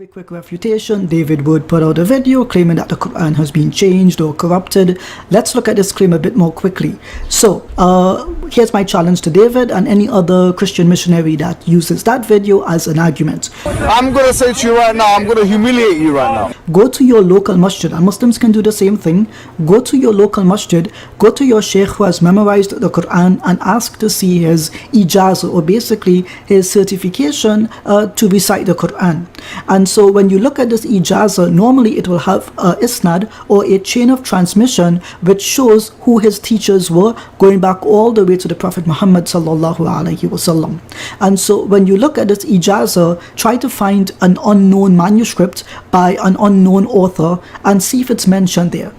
Very quick refutation. David would put out a video claiming that the Quran has been changed or corrupted. Let's look at this claim a bit more quickly. So here's my challenge to David and any other Christian missionary that uses that video as an argument. I'm going to say to you right now, I'm going to humiliate you right now. Go to your local masjid, and Muslims can do the same thing. Go to your local masjid, go to your sheikh who has memorized the Quran and ask to see his ijazah, or basically his certification to recite the Quran. And so when you look at this ijazah, normally it will have a isnad, or a chain of transmission, which shows who his teachers were, going back all the way to the Prophet Mohammed sallallahu alaihi wasallam. And so when you look at this ijazah, try to find an unknown manuscript by an unknown author and see if it's mentioned there.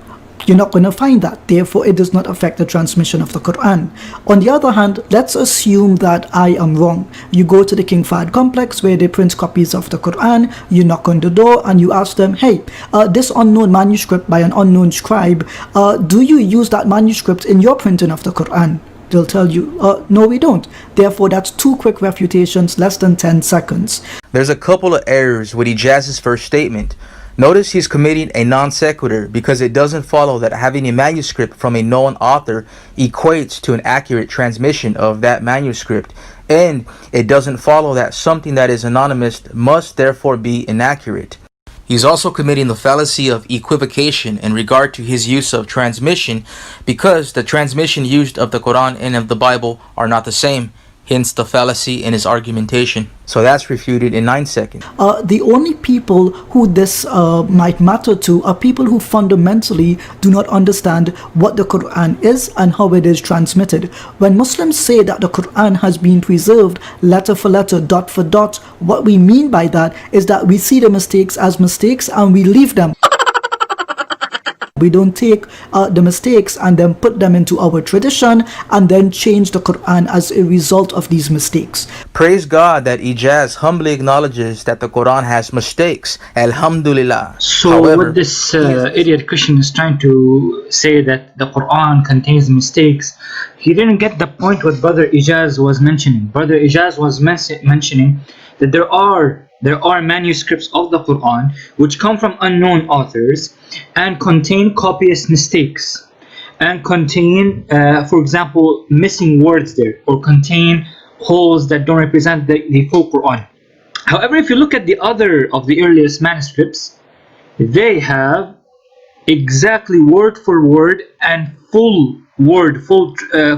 You're not going to find that. Therefore, it does not affect the transmission of the Quran. On the other hand, let's assume that I am wrong. You go to the King Fahd complex where they print copies of the Quran. You knock on the door and you ask them, hey, this unknown manuscript by an unknown scribe, do you use that manuscript in your printing of the Quran? They'll tell you, no, we don't. Therefore, that's 2 quick refutations, less than 10 seconds. There's a couple of errors with Ijaz's first statement. Notice he's committing a non sequitur because it doesn't follow that having a manuscript from a known author equates to an accurate transmission of that manuscript. And it doesn't follow that something that is anonymous must therefore be inaccurate. He's also committing the fallacy of equivocation in regard to his use of transmission because the transmission used of the Quran and of the Bible are not the same. Hence the fallacy in his argumentation. So that's refuted in 9 seconds. The only people who this might matter to are people who fundamentally do not understand what the Quran is and how it is transmitted. When Muslims say that the Quran has been preserved letter for letter, dot for dot, what we mean by that is that we see the mistakes as mistakes and we leave them. We don't take the mistakes and then put them into our tradition and then change the Quran as a result of these mistakes. Praise God that Ijaz humbly acknowledges that the Quran has mistakes. Alhamdulillah. So however, what this idiot Christian is trying to say that the Quran contains mistakes, he didn't get the point what Brother Ijaz was mentioning. Brother Ijaz was mentioning that there are manuscripts of the Quran which come from unknown authors and contain copyist mistakes and contain, for example, missing words there, or contain holes that don't represent the full Quran. However, if you look at the other of the earliest manuscripts, they have exactly word for word and full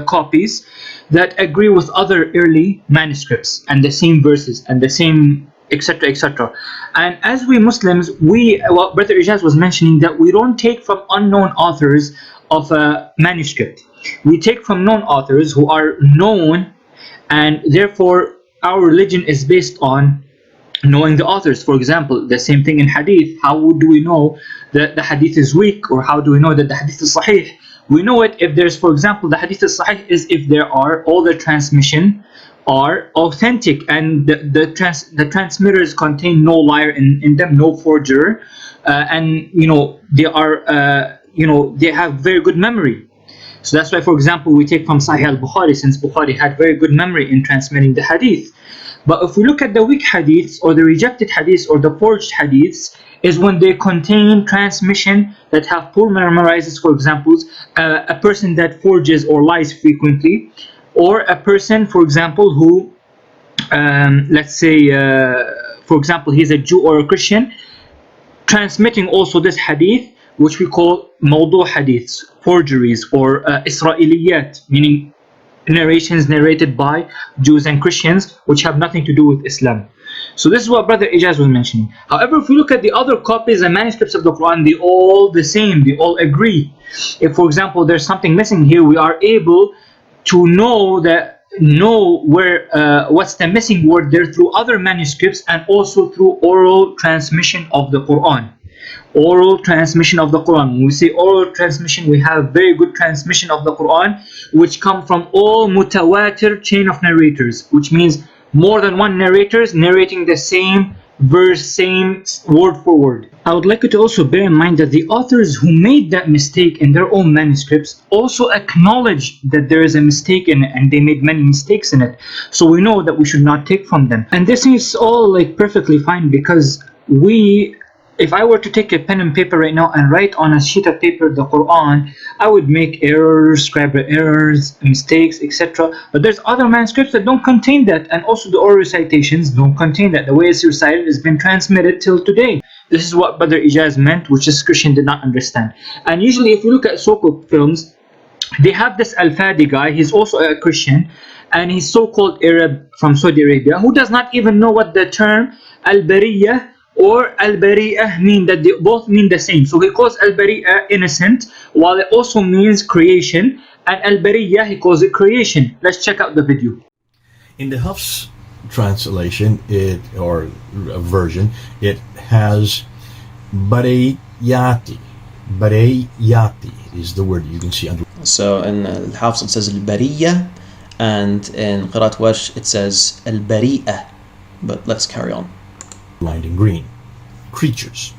copies that agree with other early manuscripts and the same verses and the same etc, etc. And as we Muslims, what Brother Ijaz was mentioning, that we don't take from unknown authors of a manuscript. We take from known authors who are known, and therefore our religion is based on knowing the authors. For example, the same thing in hadith. How do we know that the hadith is weak, or how do we know that the hadith is sahih? We know it if there's, for example, the hadith is sahih is if there are all the transmission are authentic and the transmitters contain no liar in them, no forger, and they are they have very good memory. So that's why, for example, we take from Sahih al-Bukhari, since Bukhari had very good memory in transmitting the hadith. But if we look at the weak hadiths or the rejected hadiths or the forged hadiths, is when they contain transmission that have poor memorizers. For example, a person that forges or lies frequently, or a person, for example, who let's say for example, he's a Jew or a Christian, transmitting also this hadith, which we call mawdu hadiths, forgeries, or Israeliyat, meaning narrations narrated by Jews and Christians which have nothing to do with Islam. So this is what Brother Ijaz was mentioning. However, if we look at the other copies and manuscripts of the Quran, they all the same, they all agree. If, for example, there's something missing here, we are able to know where what's the missing word there through other manuscripts, and also through oral transmission of the Quran. Oral transmission of the Quran. When we say oral transmission, we have very good transmission of the Quran, which come from all mutawatir chain of narrators, which means more than one narrators narrating the same verse, same word for word. I would like you to also bear in mind that the authors who made that mistake in their own manuscripts also acknowledge that there is a mistake in it, and they made many mistakes in it. So we know that we should not take from them. And this is all like perfectly fine, because if I were to take a pen and paper right now and write on a sheet of paper the Quran, I would make errors, scribal errors, mistakes, etc. But there's other manuscripts that don't contain that, and also the oral recitations don't contain that. The way it's recited has been transmitted till today. This is what Brother Ijaz meant, which is Christian did not understand. And usually if you look at Soco films, they have this Fadi guy, he's also a Christian, and he's so-called Arab from Saudi Arabia, who does not even know what the term Al-Bariyah or Al-Bari'ah mean, that they both mean the same. So he calls Al-Bari'ah innocent, while it also means creation, and Al-Bariyah he calls it creation. Let's check out the video. In the Hafs translation, or version, it has Bariyati. Bariyati is the word you can see under. So in Hafs it says Al-Bariyah, and in Qira'at Warsh it says Al-Bari'ah. But let's carry on. Lined in green, creatures.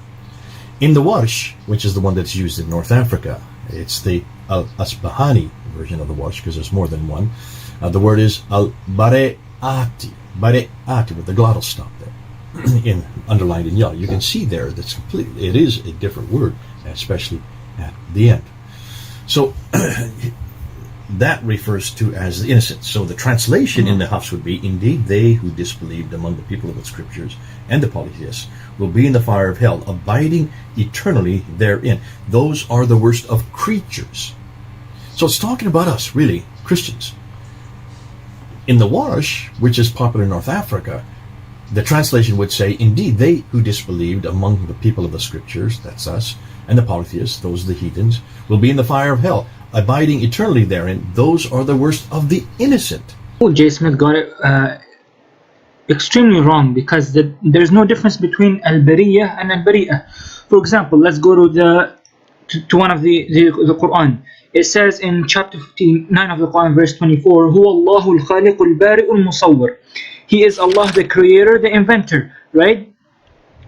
In the Warsh, which is the one that's used in North Africa, it's the Al-Asbahani version of the Warsh, because there's more than one. The word is Al-Bare'ati, Bare'ati, with the glottal stop there, underlined in yellow. You can see there that's completely, it is a different word, especially at the end. So that refers to as the innocent. So the translation in the Hafs would be, indeed they who disbelieved among the people of the scriptures and the polytheists will be in the fire of hell, abiding eternally therein. Those are the worst of creatures. So it's talking about us, really, Christians. In the Warsh, which is popular in North Africa, the translation would say, indeed they who disbelieved among the people of the scriptures, that's us, and the polytheists, those are the heathens, will be in the fire of hell, abiding eternally therein. Those are the worst of the innocent. J. Smith got it extremely wrong, because there's no difference between Al-Bariyah and Al-Bari'ah. For example, let's go to one of the Qur'an. It says in chapter 59 of the Qur'an, verse 24, Huwa Allahu al-Khaliqu al-Bari'u al-Musawwir. He is Allah, the creator, the inventor, right?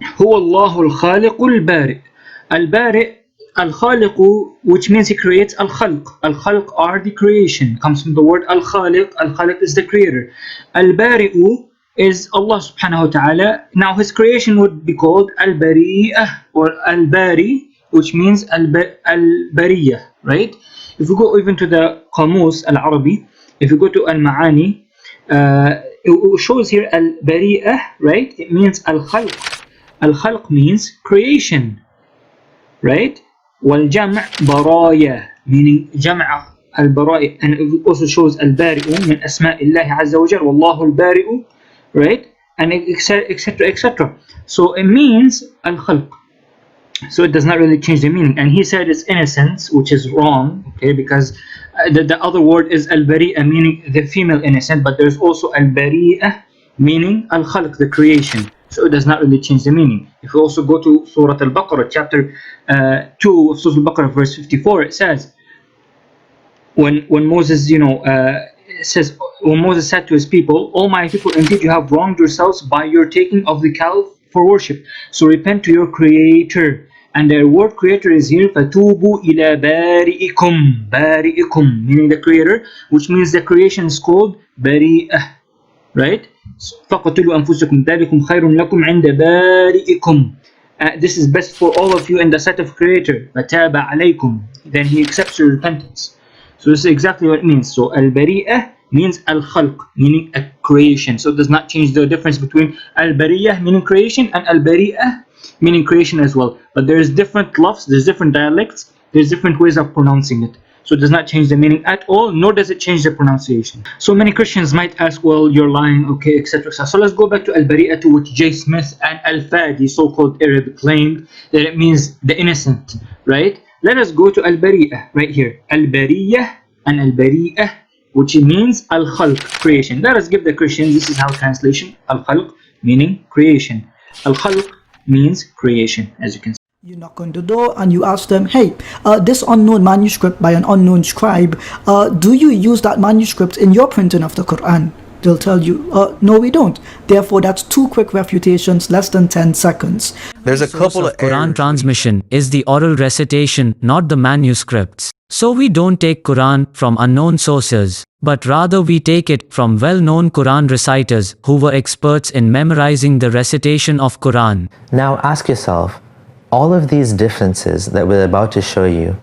Huwa Allahu al-Khaliqu al-Bari'. Al-Bari', Al-Khaliqu, which means he creates. Al-Khalq. Al-Khalq are the creation. Comes from the word Al-Khaliq. Al-Khaliq is the creator. Al-Bari'u is Allah subhanahu wa ta'ala. Now his creation would be called Al-Bari'ah or Al-Bari, which means Al-Bariyah, right? If we go even to the Qamus Al-Arabi, if you go to Al-Ma'ani, it shows here Al-Bari'ah, right? It means Al-Khalq. Al-Khalq means creation, right? Wal-Jam' Baraya, meaning Jam'a Al-Baraya, and it also shows Al-Bari'u min Asma'illahi Azza wa Jal, Wallahu Al-Bari'u, right? And etc. etc. So it means Al-Khalq. So it does not really change the meaning. And he said it's innocence, which is wrong, okay, because the other word is Al-Bari'ah, meaning the female innocent, but there's also Al-Bari'ah, meaning Al-Khalq, the creation. So it does not really change the meaning. If we also go to Surah Al-Baqarah, chapter 2 of Surah Al-Baqarah, verse 54, it says, when Moses, it says, when Moses said to his people, "O my people, indeed you have wronged yourselves by your taking of the cow for worship. So repent to your Creator." And the word Creator is here, فَتُوبُوا إِلَى بَارِئِكُمْ, بَارِئِكُمْ, meaning the Creator, which means the creation is called بَرِئَةٌ, right? فَقَتُلُوا أَنفُسَكُمْ ذَلِكُمْ خَيْرٌ لَكُمْ عِنْدَ بَارِئِكُمْ. This is best for all of you in the sight of Creator. فَتَابَ عَلَيْكُمْ, then He accepts your repentance. So this is exactly what it means. So Al-Bari'ah means Al-Khalq, meaning a creation. So it does not change the difference between Al-Bariyah, meaning creation, and Al-Bari'ah, meaning creation as well. But there is different lafz, there's different dialects, there's different ways of pronouncing it. So it does not change the meaning at all, nor does it change the pronunciation. So many Christians might ask, well, you're lying, okay, etc. So let's go back to Al-Bari'ah, to which J. Smith and Al-Fadi, so-called Arab, claimed that it means the innocent, right? Let us go to Al-Bari'ah, right here. Al-Bariyah and Al-Bari'ah, which means Al-Khalq, creation. Let us give the Christians, this is how translation, Al-Khalq, meaning creation. Al-Khalq means creation, as you can see. You knock on the door and you ask them, hey, this unknown manuscript by an unknown scribe, do you use that manuscript in your printing of the Qur'an? They'll tell you, no, we don't. Therefore, that's 2 quick refutations, less than 10 seconds. There's a couple of Quran errors. transmission is the oral recitation, not the manuscripts. So we don't take Quran from unknown sources. but rather we take it from well-known Quran reciters who were experts in memorizing the recitation of Quran. Now ask yourself, all of these differences that we're about to show you,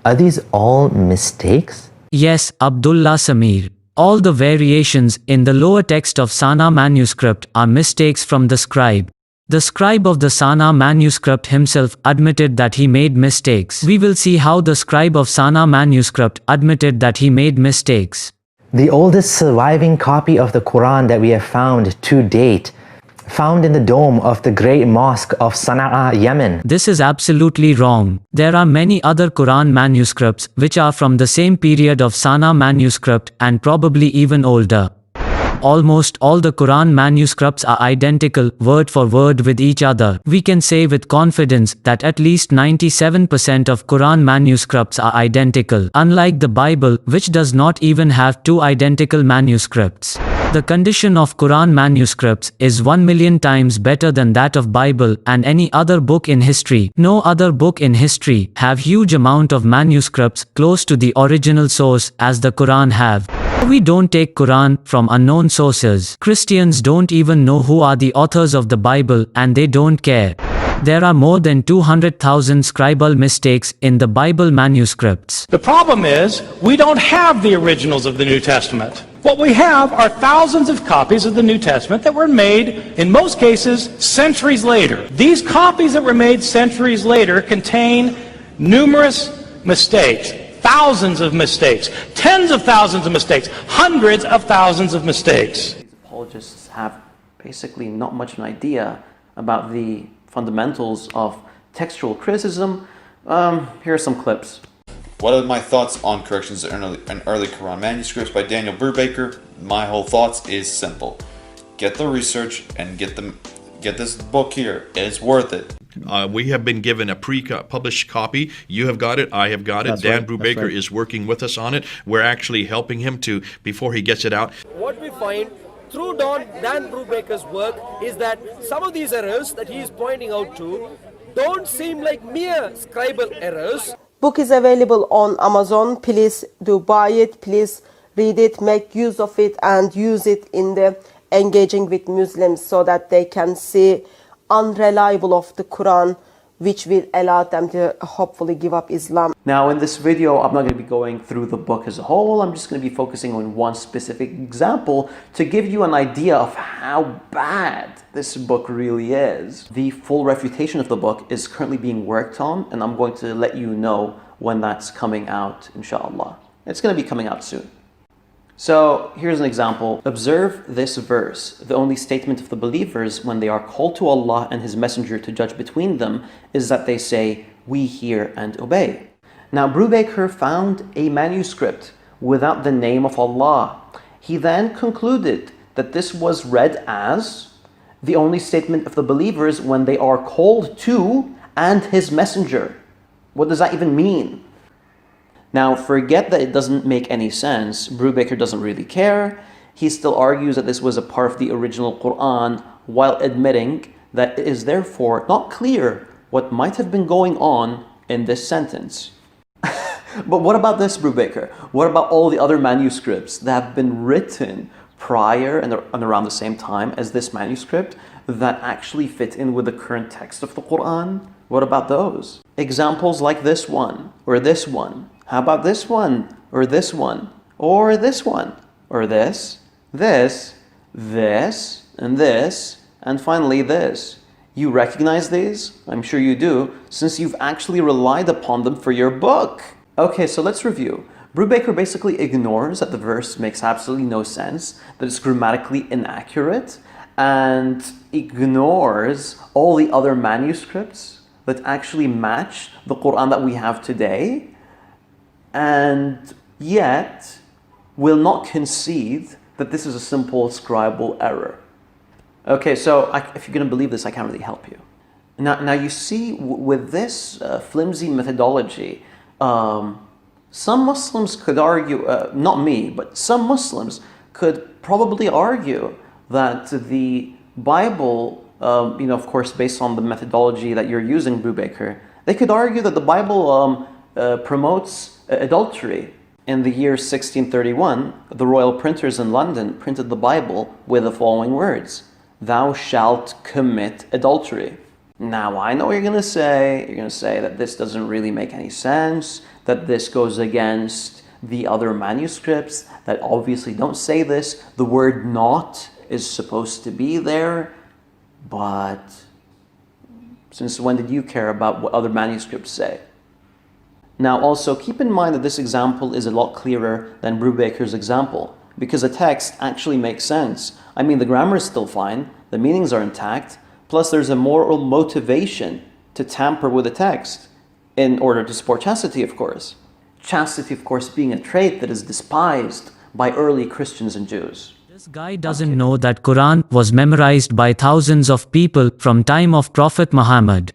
are these all mistakes? Yes, Abdullah Samir. All the variations in the lower text of Sanaa manuscript are mistakes from the scribe. The scribe of the Sanaa manuscript himself admitted that he made mistakes. We will see how the scribe of Sanaa manuscript admitted that he made mistakes. The oldest surviving copy of the Quran that we have found to date, found in the dome of the great mosque of Sanaa, Yemen. This is absolutely wrong. There are many other Quran manuscripts which are from the same period of Sanaa manuscript and probably even older. Almost all the Quran manuscripts are identical, word for word with each other. We can say with confidence that at least 97% of Quran manuscripts are identical, unlike the Bible, which does not even have two identical manuscripts. The condition of Quran manuscripts is 1,000,000 times better than that of Bible and any other book in history. No other book in history have huge amount of manuscripts close to the original source as the Quran have. We don't take Quran from unknown sources. Christians don't even know who are the authors of the Bible and they don't care. There are more than 200,000 scribal mistakes in the Bible manuscripts. The problem is, we don't have the originals of the New Testament. What we have are thousands of copies of the New Testament that were made, in most cases, centuries later. These copies that were made centuries later contain numerous mistakes. Thousands of mistakes, tens of thousands of mistakes, hundreds of thousands of mistakes. Apologists have basically not much of an idea about the fundamentals of textual criticism. Here are some clips. What are my thoughts on corrections in early Quran manuscripts by Daniel Brubaker? My whole thoughts is simple. Get the research and get this book here. It's worth it. We have been given a pre-published copy. You have got it. I have got it. That's Dan right. Brubaker is working with us on it. We're actually helping him to, before he gets it out. What we find through Dan Brubaker's work is that some of these errors that he is pointing out to don't seem like mere scribal errors. Book is available on Amazon. Please do buy it. Please read it, make use of it, and use it in the engaging with Muslims so that they can see unreliable of the Quran, which will allow them to hopefully give up Islam. Now in this video, I'm not going to be going through the book as a whole. I'm just going to be focusing on one specific example to give you an idea of how bad this book really is. The full refutation of the book is currently being worked on, and I'm going to let you know when that's coming out, inshallah. It's going to be coming out soon. So here's an example. Observe this verse. The only statement of the believers when they are called to Allah and His Messenger to judge between them is that they say, "We hear and obey." Now Brubaker found a manuscript without the name of Allah. He then concluded that this was read as the only statement of the believers when they are called to and His Messenger. What does that even mean? Now, forget that it doesn't make any sense. Brubaker doesn't really care. He still argues that this was a part of the original Qur'an while admitting that it is therefore not clear what might have been going on in this sentence. But what about this, Brubaker? What about all the other manuscripts that have been written prior and around the same time as this manuscript that actually fit in with the current text of the Qur'an? What about those? Examples like this one, or this one. How about this one, or this one, or this one, or this, and finally this? You recognize these? I'm sure you do, since you've actually relied upon them for your book. Okay, so let's review. Brubaker basically ignores that the verse makes absolutely no sense, that it's grammatically inaccurate, and ignores all the other manuscripts that actually match the Qur'an that we have today, and yet will not concede that this is a simple scribal error. Okay, so if you're going to believe this, I can't really help you. Now you see, with this flimsy methodology, some Muslims could argue, not me, but some Muslims could probably argue that the Bible, of course, based on the methodology that you're using, Brubaker, they could argue that the Bible promotes adultery. In the year 1631, the royal printers in London printed the Bible with the following words: "Thou shalt commit adultery." Now, I know what you're going to say. You're going to say that this doesn't really make any sense, that this goes against the other manuscripts that obviously don't say this. The word "not" is supposed to be there, but since when did you care about what other manuscripts say? Now, also keep in mind that this example is a lot clearer than Brubaker's example, because the text actually makes sense. I mean, the grammar is still fine, the meanings are intact, plus there's a moral motivation to tamper with the text in order to support chastity, of course. Chastity, of course, being a trait that is despised by early Christians and Jews. This guy doesn't know that Quran was memorized by thousands of people from time of Prophet Muhammad,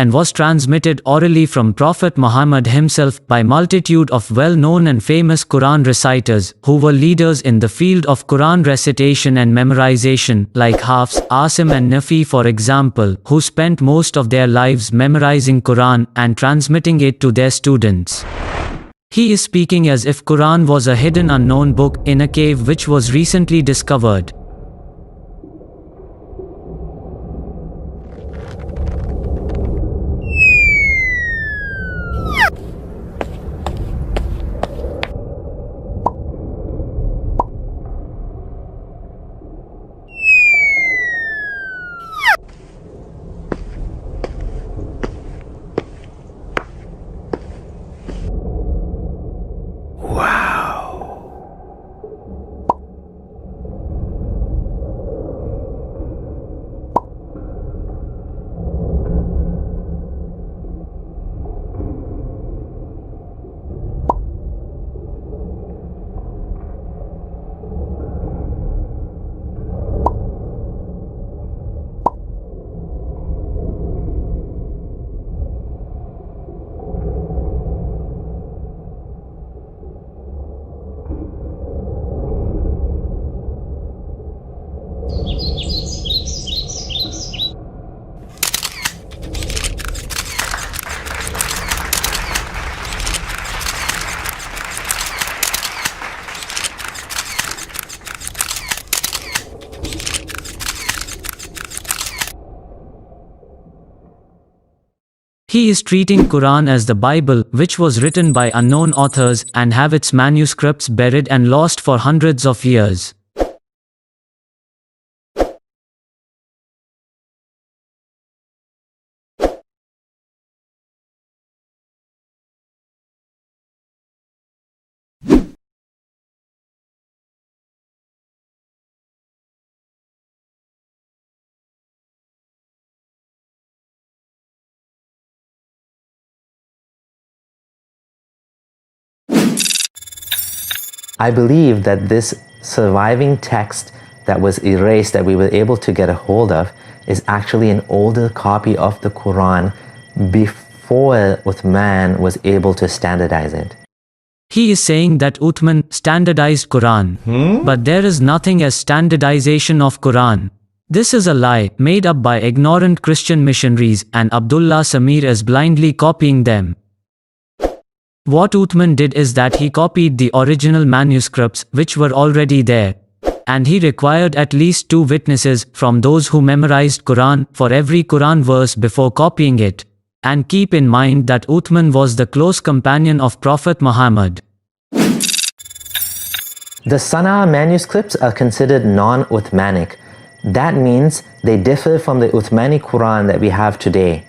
and was transmitted orally from Prophet Muhammad himself by multitude of well-known and famous Quran reciters who were leaders in the field of Quran recitation and memorization, like Hafs, Asim and Nafi, for example, who spent most of their lives memorizing Quran and transmitting it to their students. He is speaking as if Quran was a hidden unknown book in a cave which was recently discovered. He is treating Quran as the Bible, which was written by unknown authors and have its manuscripts buried and lost for hundreds of years. I believe that this surviving text that was erased that we were able to get a hold of is actually an older copy of the Quran before Uthman was able to standardize it. He is saying that Uthman standardized Quran, but there is nothing as standardization of Quran. This is a lie made up by ignorant Christian missionaries, and Abdullah Samir is blindly copying them. What Uthman did is that he copied the original manuscripts which were already there, and he required at least 2 witnesses from those who memorized Quran for every Quran verse before copying it. And keep in mind that Uthman was the close companion of Prophet Muhammad. The sanaa manuscripts are considered non-Uthmanic. That means they differ from the Uthmani Quran that we have today.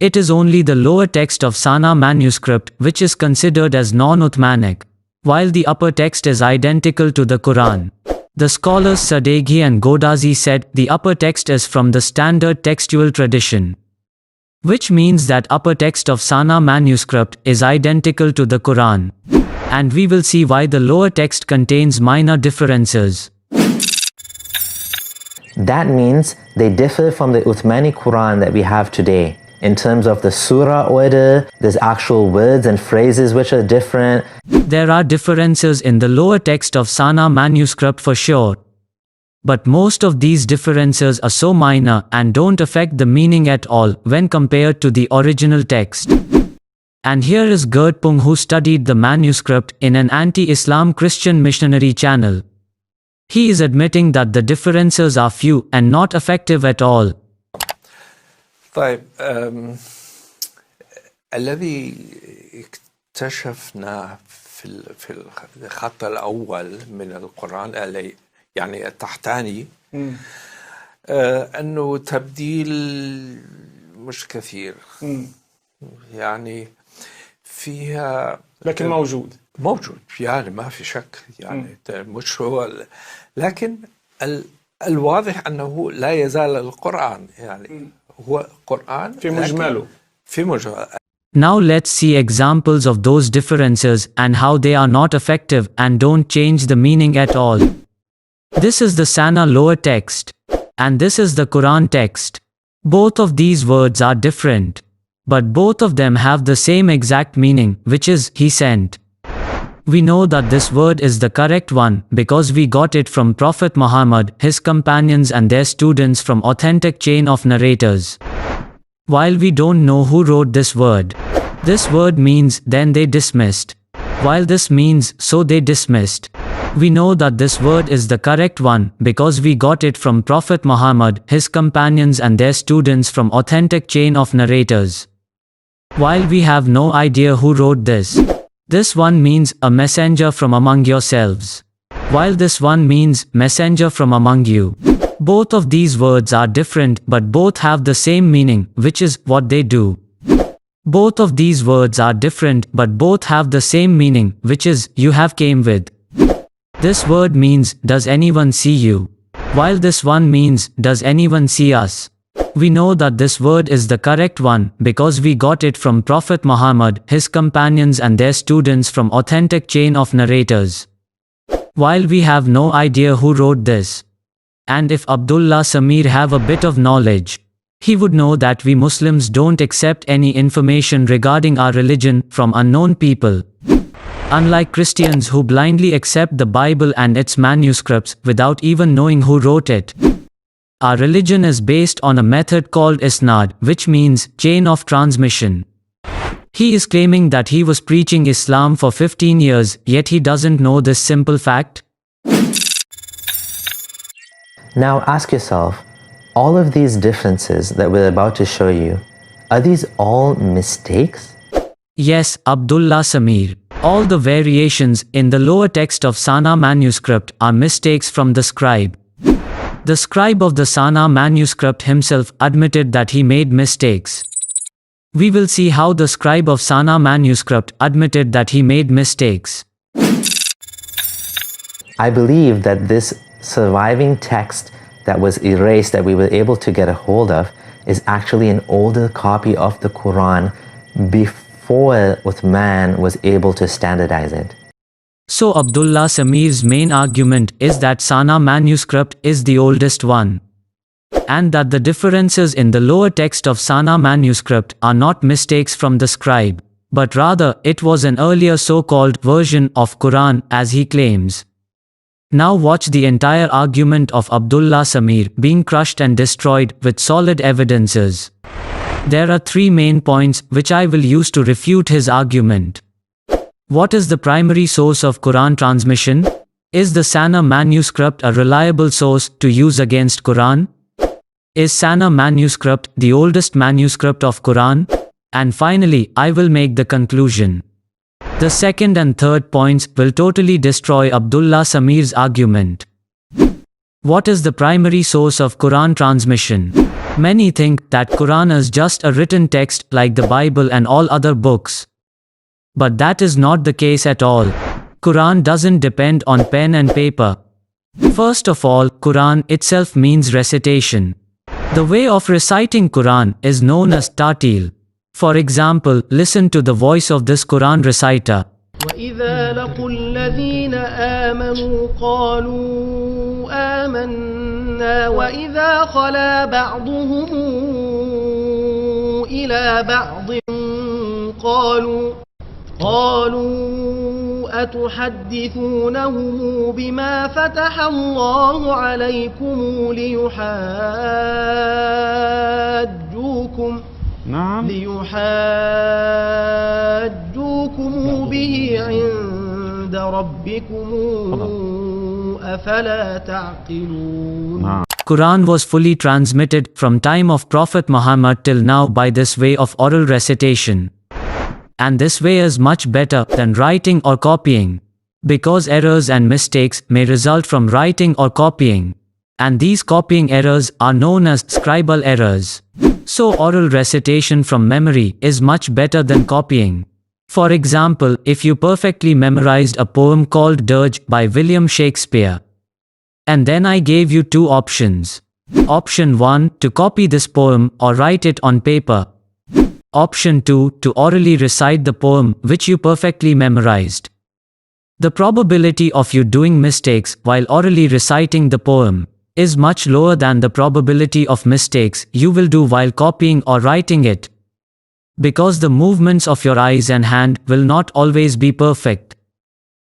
It is only the lower text of sanaa manuscript which is considered as non-Uthmanic, while the upper text is identical to the Quran. The scholars Sadeghi and Godazi said the upper text is from the standard textual tradition, which means that upper text of sanaa manuscript is identical to the Quran. And we will see why the lower text contains minor differences. That means they differ from the Uthmani Quran that we have today. In terms of the surah order, there's actual words and phrases which are different. There are differences in the lower text of sanaa manuscript for sure. But most of these differences are so minor and don't affect the meaning at all when compared to the original text. And here is Gert Pung, who studied the manuscript in an anti-Islam Christian missionary channel. He is admitting that the differences are few and not effective at all. طيب الذي اكتشفناه في الخط الأول من القرآن يعني التحتاني أنه تبديل مش كثير يعني فيها لكن موجود يعني ما في شك يعني مش هو لكن الواضح أنه لا يزال القرآن يعني هو قرآن في مجمله Now let's see examples of those differences and how they are not effective and don't change the meaning at all. This is the sanaa lower text, and this is the Quran text. Both of these words are different, but both of them have the same exact meaning, which is He sent. We know that this word is the correct one because we got it from Prophet Muhammad, his companions and their students from authentic chain of narrators. While we don't know who wrote this word means then they dismissed. While this means so they dismissed. We know that this word is the correct one because we got it from Prophet Muhammad, his companions and their students from authentic chain of narrators. While we have no idea who wrote this one means a messenger from among yourselves. While this one means messenger from among you. Both of these words are different but both have the same meaning, which is what they do. Both of these words are different but both have the same meaning, which is you have came with. This word means does anyone see you? While this one means does anyone see us? We know that this word is the correct one because we got it from Prophet Muhammad, his companions and their students from authentic chain of narrators. While we have no idea who wrote this, and if Abdullah Samir have a bit of knowledge, he would know that we Muslims don't accept any information regarding our religion from unknown people. Unlike Christians who blindly accept the Bible and its manuscripts without even knowing who wrote it. Our religion is based on a method called isnad, which means chain of transmission. He is claiming that he was preaching Islam for 15 years, yet he doesn't know this simple fact. Now ask yourself, all of these differences that we're about to show you, are these all mistakes? Yes, Abdullah Samir. All the variations in the lower text of sanaa manuscript are mistakes from the scribe. The scribe of the sanaa manuscript himself admitted that he made mistakes. We will see how the scribe of sanaa manuscript admitted that he made mistakes. I believe that this surviving text that was erased that we were able to get a hold of is actually an older copy of the Quran before Uthman was able to standardize it. So Abdullah Samir's main argument is that sanaa manuscript is the oldest one, and that the differences in the lower text of sanaa manuscript are not mistakes from the scribe, but rather it was an earlier so-called version of Quran as he claims. Now watch the entire argument of Abdullah Samir being crushed and destroyed with solid evidences. There are three main points which I will use to refute his argument. What is the primary source of Quran transmission? Is the sanaa manuscript a reliable source to use against Quran? Is sanaa manuscript the oldest manuscript of Quran? And finally, I will make the conclusion. The second and third points will totally destroy Abdullah Samir's argument. What is the primary source of Quran transmission? Many think that Quran is just a written text like the Bible and all other books. But that is not the case at all. Quran doesn't depend on pen and paper. First of all, Quran itself means recitation. The way of reciting Quran is known as tartil. For example, listen to the voice of this Quran reciter. وَإِذَا لَقُوا الَّذِينَ آمَنُوا قَالُوا آمَنَّا وَإِذَا خَلَا بَعْضُهُمْ إِلَى بَعْضٍ قالوا أتحدثونهم بما فتح الله عليكم ليحاجوكم به عند ربكم أفلا تعقلون. Quran was fully transmitted from time of Prophet Muhammad till now by this way of oral recitation. And this way is much better than writing or copying, because errors and mistakes may result from writing or copying, and these copying errors are known as scribal errors. So oral recitation from memory is much better than copying. For example, if you perfectly memorized a poem called Dirge by William Shakespeare, and then I gave you two options. Option 1, to copy this poem or write it on paper. Option 2, to orally recite the poem which you perfectly memorized. The probability of you doing mistakes while orally reciting the poem is much lower than the probability of mistakes you will do while copying or writing it, because the movements of your eyes and hand will not always be perfect,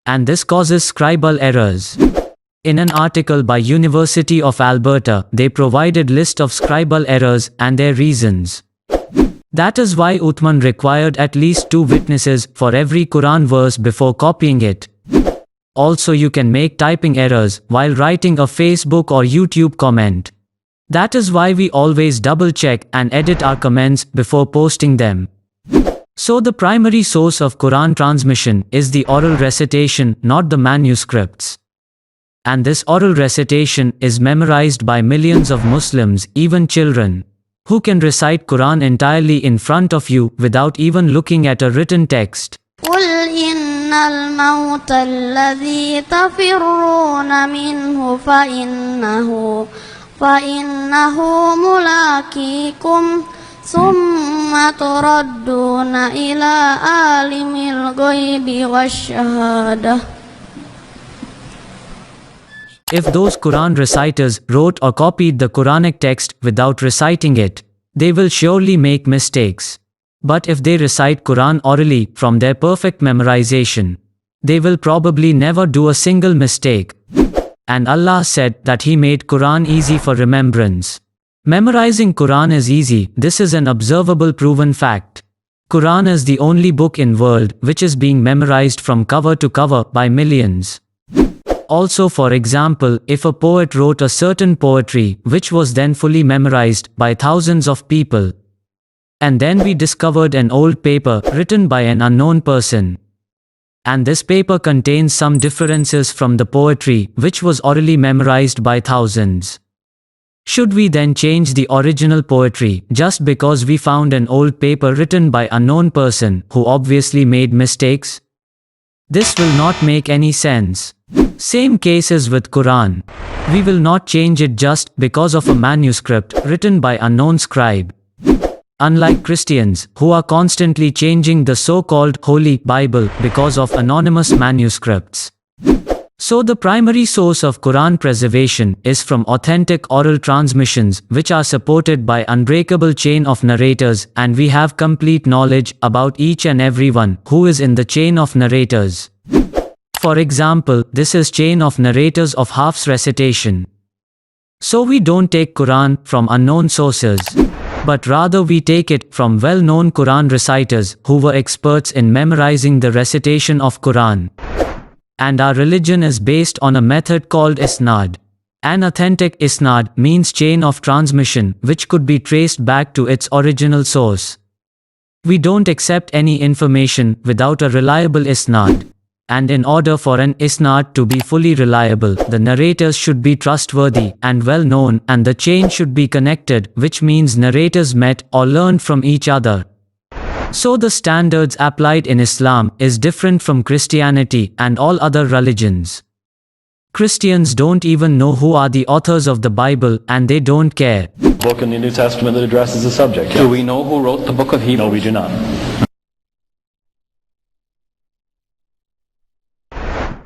and this causes scribal errors. In an article by University of Alberta, they provided list of scribal errors and their reasons. That is why Uthman required at least 2 witnesses for every Quran verse before copying it. Also, you can make typing errors while writing a Facebook or YouTube comment. That is why we always double check and edit our comments before posting them. So the primary source of Quran transmission is the oral recitation, not the manuscripts. And this oral recitation is memorized by millions of Muslims, even children, who can recite Quran entirely in front of you without even looking at a written text. قل إن الموت الذي تفرون منه فإنه ملاقيكم ثم تردون إلى عالم الغيب والشهادة. If those Quran reciters wrote or copied the Quranic text without reciting it, they will surely make mistakes. But if they recite Quran orally from their perfect memorization, they will probably never do a single mistake. And Allah said that He made Quran easy for remembrance. Memorizing Quran is easy. This is an observable proven fact. Quran is the only book in world which is being memorized from cover to cover by millions. Also, for example, if a poet wrote a certain poetry which was then fully memorized by thousands of people, and then we discovered an old paper written by an unknown person, and this paper contains some differences from the poetry which was orally memorized by thousands, should we then change the original poetry just because we found an old paper written by an unknown person who obviously made mistakes? This will not make any sense. Same cases with Quran. We will not change it just because of a manuscript written by unknown scribe. Unlike Christians, who are constantly changing the so-called Holy Bible because of anonymous manuscripts. So the primary source of Quran preservation is from authentic oral transmissions which are supported by unbreakable chain of narrators, and we have complete knowledge about each and everyone who is in the chain of narrators. For example, this is chain of narrators of Hafs recitation. So we don't take Quran from unknown sources, but rather we take it from well-known Quran reciters who were experts in memorizing the recitation of Quran. And our religion is based on a method called isnad. An authentic isnad means chain of transmission which could be traced back to its original source. We don't accept any information without a reliable isnad. And in order for an isnad to be fully reliable, the narrators should be trustworthy and well known, and the chain should be connected, which means narrators met or learned from each other. So the standards applied in Islam is different from Christianity and all other religions. Christians don't even know who are the authors of the Bible, and they don't care. Book in the New Testament that addresses the subject. Do we know who wrote the book of Hebrews? No, we do not.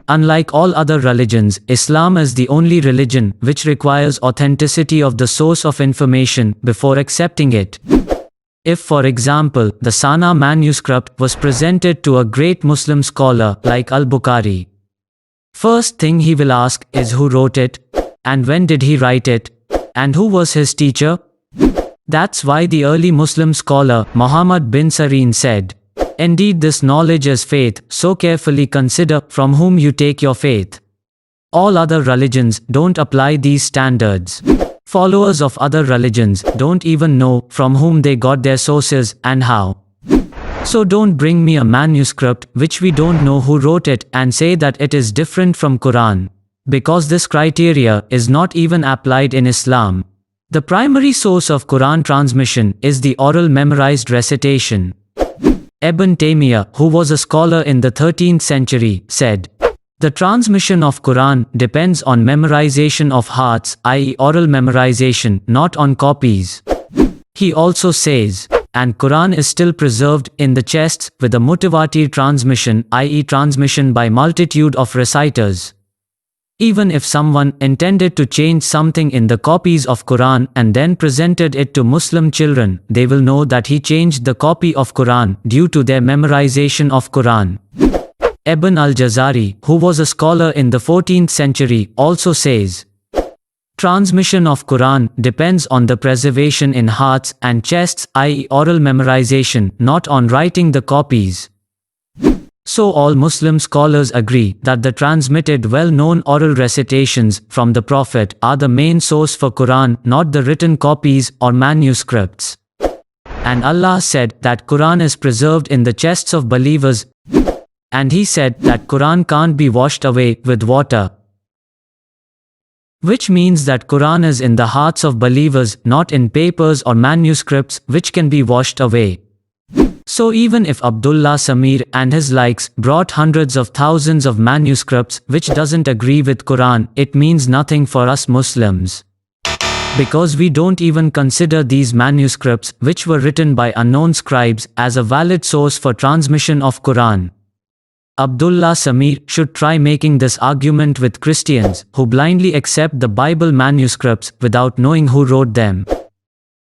Unlike all other religions, Islam is the only religion which requires authenticity of the source of information before accepting it. If, for example, the Sanaa manuscript was presented to a great Muslim scholar like Al-Bukhari, first thing he will ask is who wrote it, and when did he write it, and who was his teacher? That's why the early Muslim scholar Muhammad bin Sirin said, "Indeed this knowledge is faith, so carefully consider from whom you take your faith. All other religions don't apply these standards. Followers of other religions don't even know from whom they got their sources and how. So don't bring me a manuscript which we don't know who wrote it and say that it is different from Qur'an, because this criteria is not even applied in Islam. The primary source of Qur'an transmission is the oral memorized recitation." Ibn Taymiyyah, who was a scholar in the 13th century, said, "The transmission of Qur'an depends on memorization of hearts, i.e. oral memorization, not on copies." He also says, "And Qur'an is still preserved in the chests with a mutawatir transmission, i.e. transmission by multitude of reciters. Even if someone intended to change something in the copies of Qur'an and then presented it to Muslim children, they will know that he changed the copy of Qur'an due to their memorization of Qur'an." Ibn al-Jazari, who was a scholar in the 14th century, also says, "Transmission of Qur'an depends on the preservation in hearts and chests, i.e. oral memorization, not on writing the copies." So all Muslim scholars agree that the transmitted well-known oral recitations from the Prophet are the main source for Qur'an, not the written copies or manuscripts. And Allah said that Qur'an is preserved in the chests of believers, and He said that Qur'an can't be washed away with water. Which means that Qur'an is in the hearts of believers, not in papers or manuscripts which can be washed away. So even if Abdullah Samir and his likes brought hundreds of thousands of manuscripts which doesn't agree with Qur'an, it means nothing for us Muslims. Because we don't even consider these manuscripts which were written by unknown scribes as a valid source for transmission of Qur'an. Abdullah Samir should try making this argument with Christians who blindly accept the Bible manuscripts without knowing who wrote them.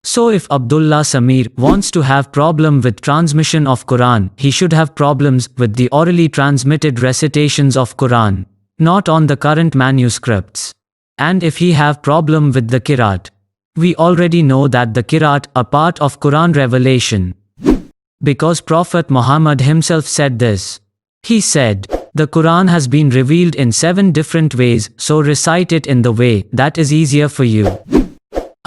So if Abdullah Samir wants to have problem with transmission of Qur'an, he should have problems with the orally transmitted recitations of Qur'an, not on the current manuscripts. And if he have problem with the Qira'at, we already know that the Qira'at are part of Qur'an revelation. Because Prophet Muhammad himself said this. He said, "The Qur'an has been revealed in 7 different ways, so recite it in the way that is easier for you.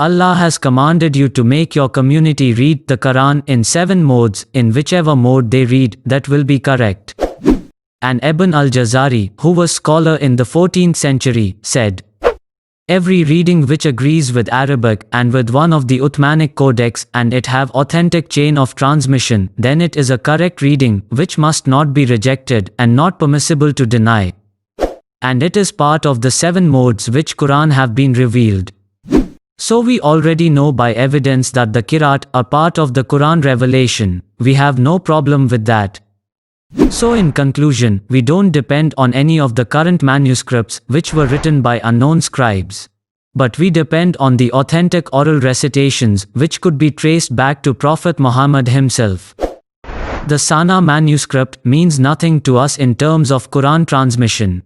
Allah has commanded you to make your community read the Quran in 7 modes, in whichever mode they read, that will be correct." And Ibn al-Jazari, who was scholar in the 14th century, said, "Every reading which agrees with Arabic and with one of the Uthmanic codex and it have authentic chain of transmission, then it is a correct reading which must not be rejected and not permissible to deny. And it is part of the 7 modes which Quran have been revealed." So we already know by evidence that the Qira'at are part of the Quran revelation. We have no problem with that. So in conclusion, we don't depend on any of the current manuscripts which were written by unknown scribes. But we depend on the authentic oral recitations which could be traced back to Prophet Muhammad himself. The sanaa manuscript means nothing to us in terms of Quran transmission.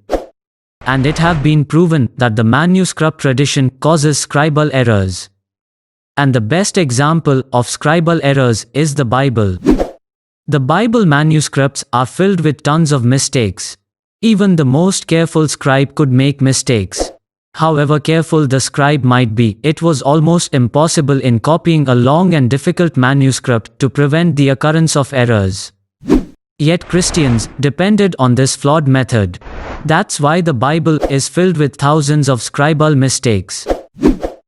And it have been proven that the manuscript tradition causes scribal errors. And the best example of scribal errors is the Bible. The Bible manuscripts are filled with tons of mistakes. Even the most careful scribe could make mistakes. However careful the scribe might be, it was almost impossible in copying a long and difficult manuscript to prevent the occurrence of errors. Yet Christians depended on this flawed method. That's why the Bible is filled with thousands of scribal mistakes.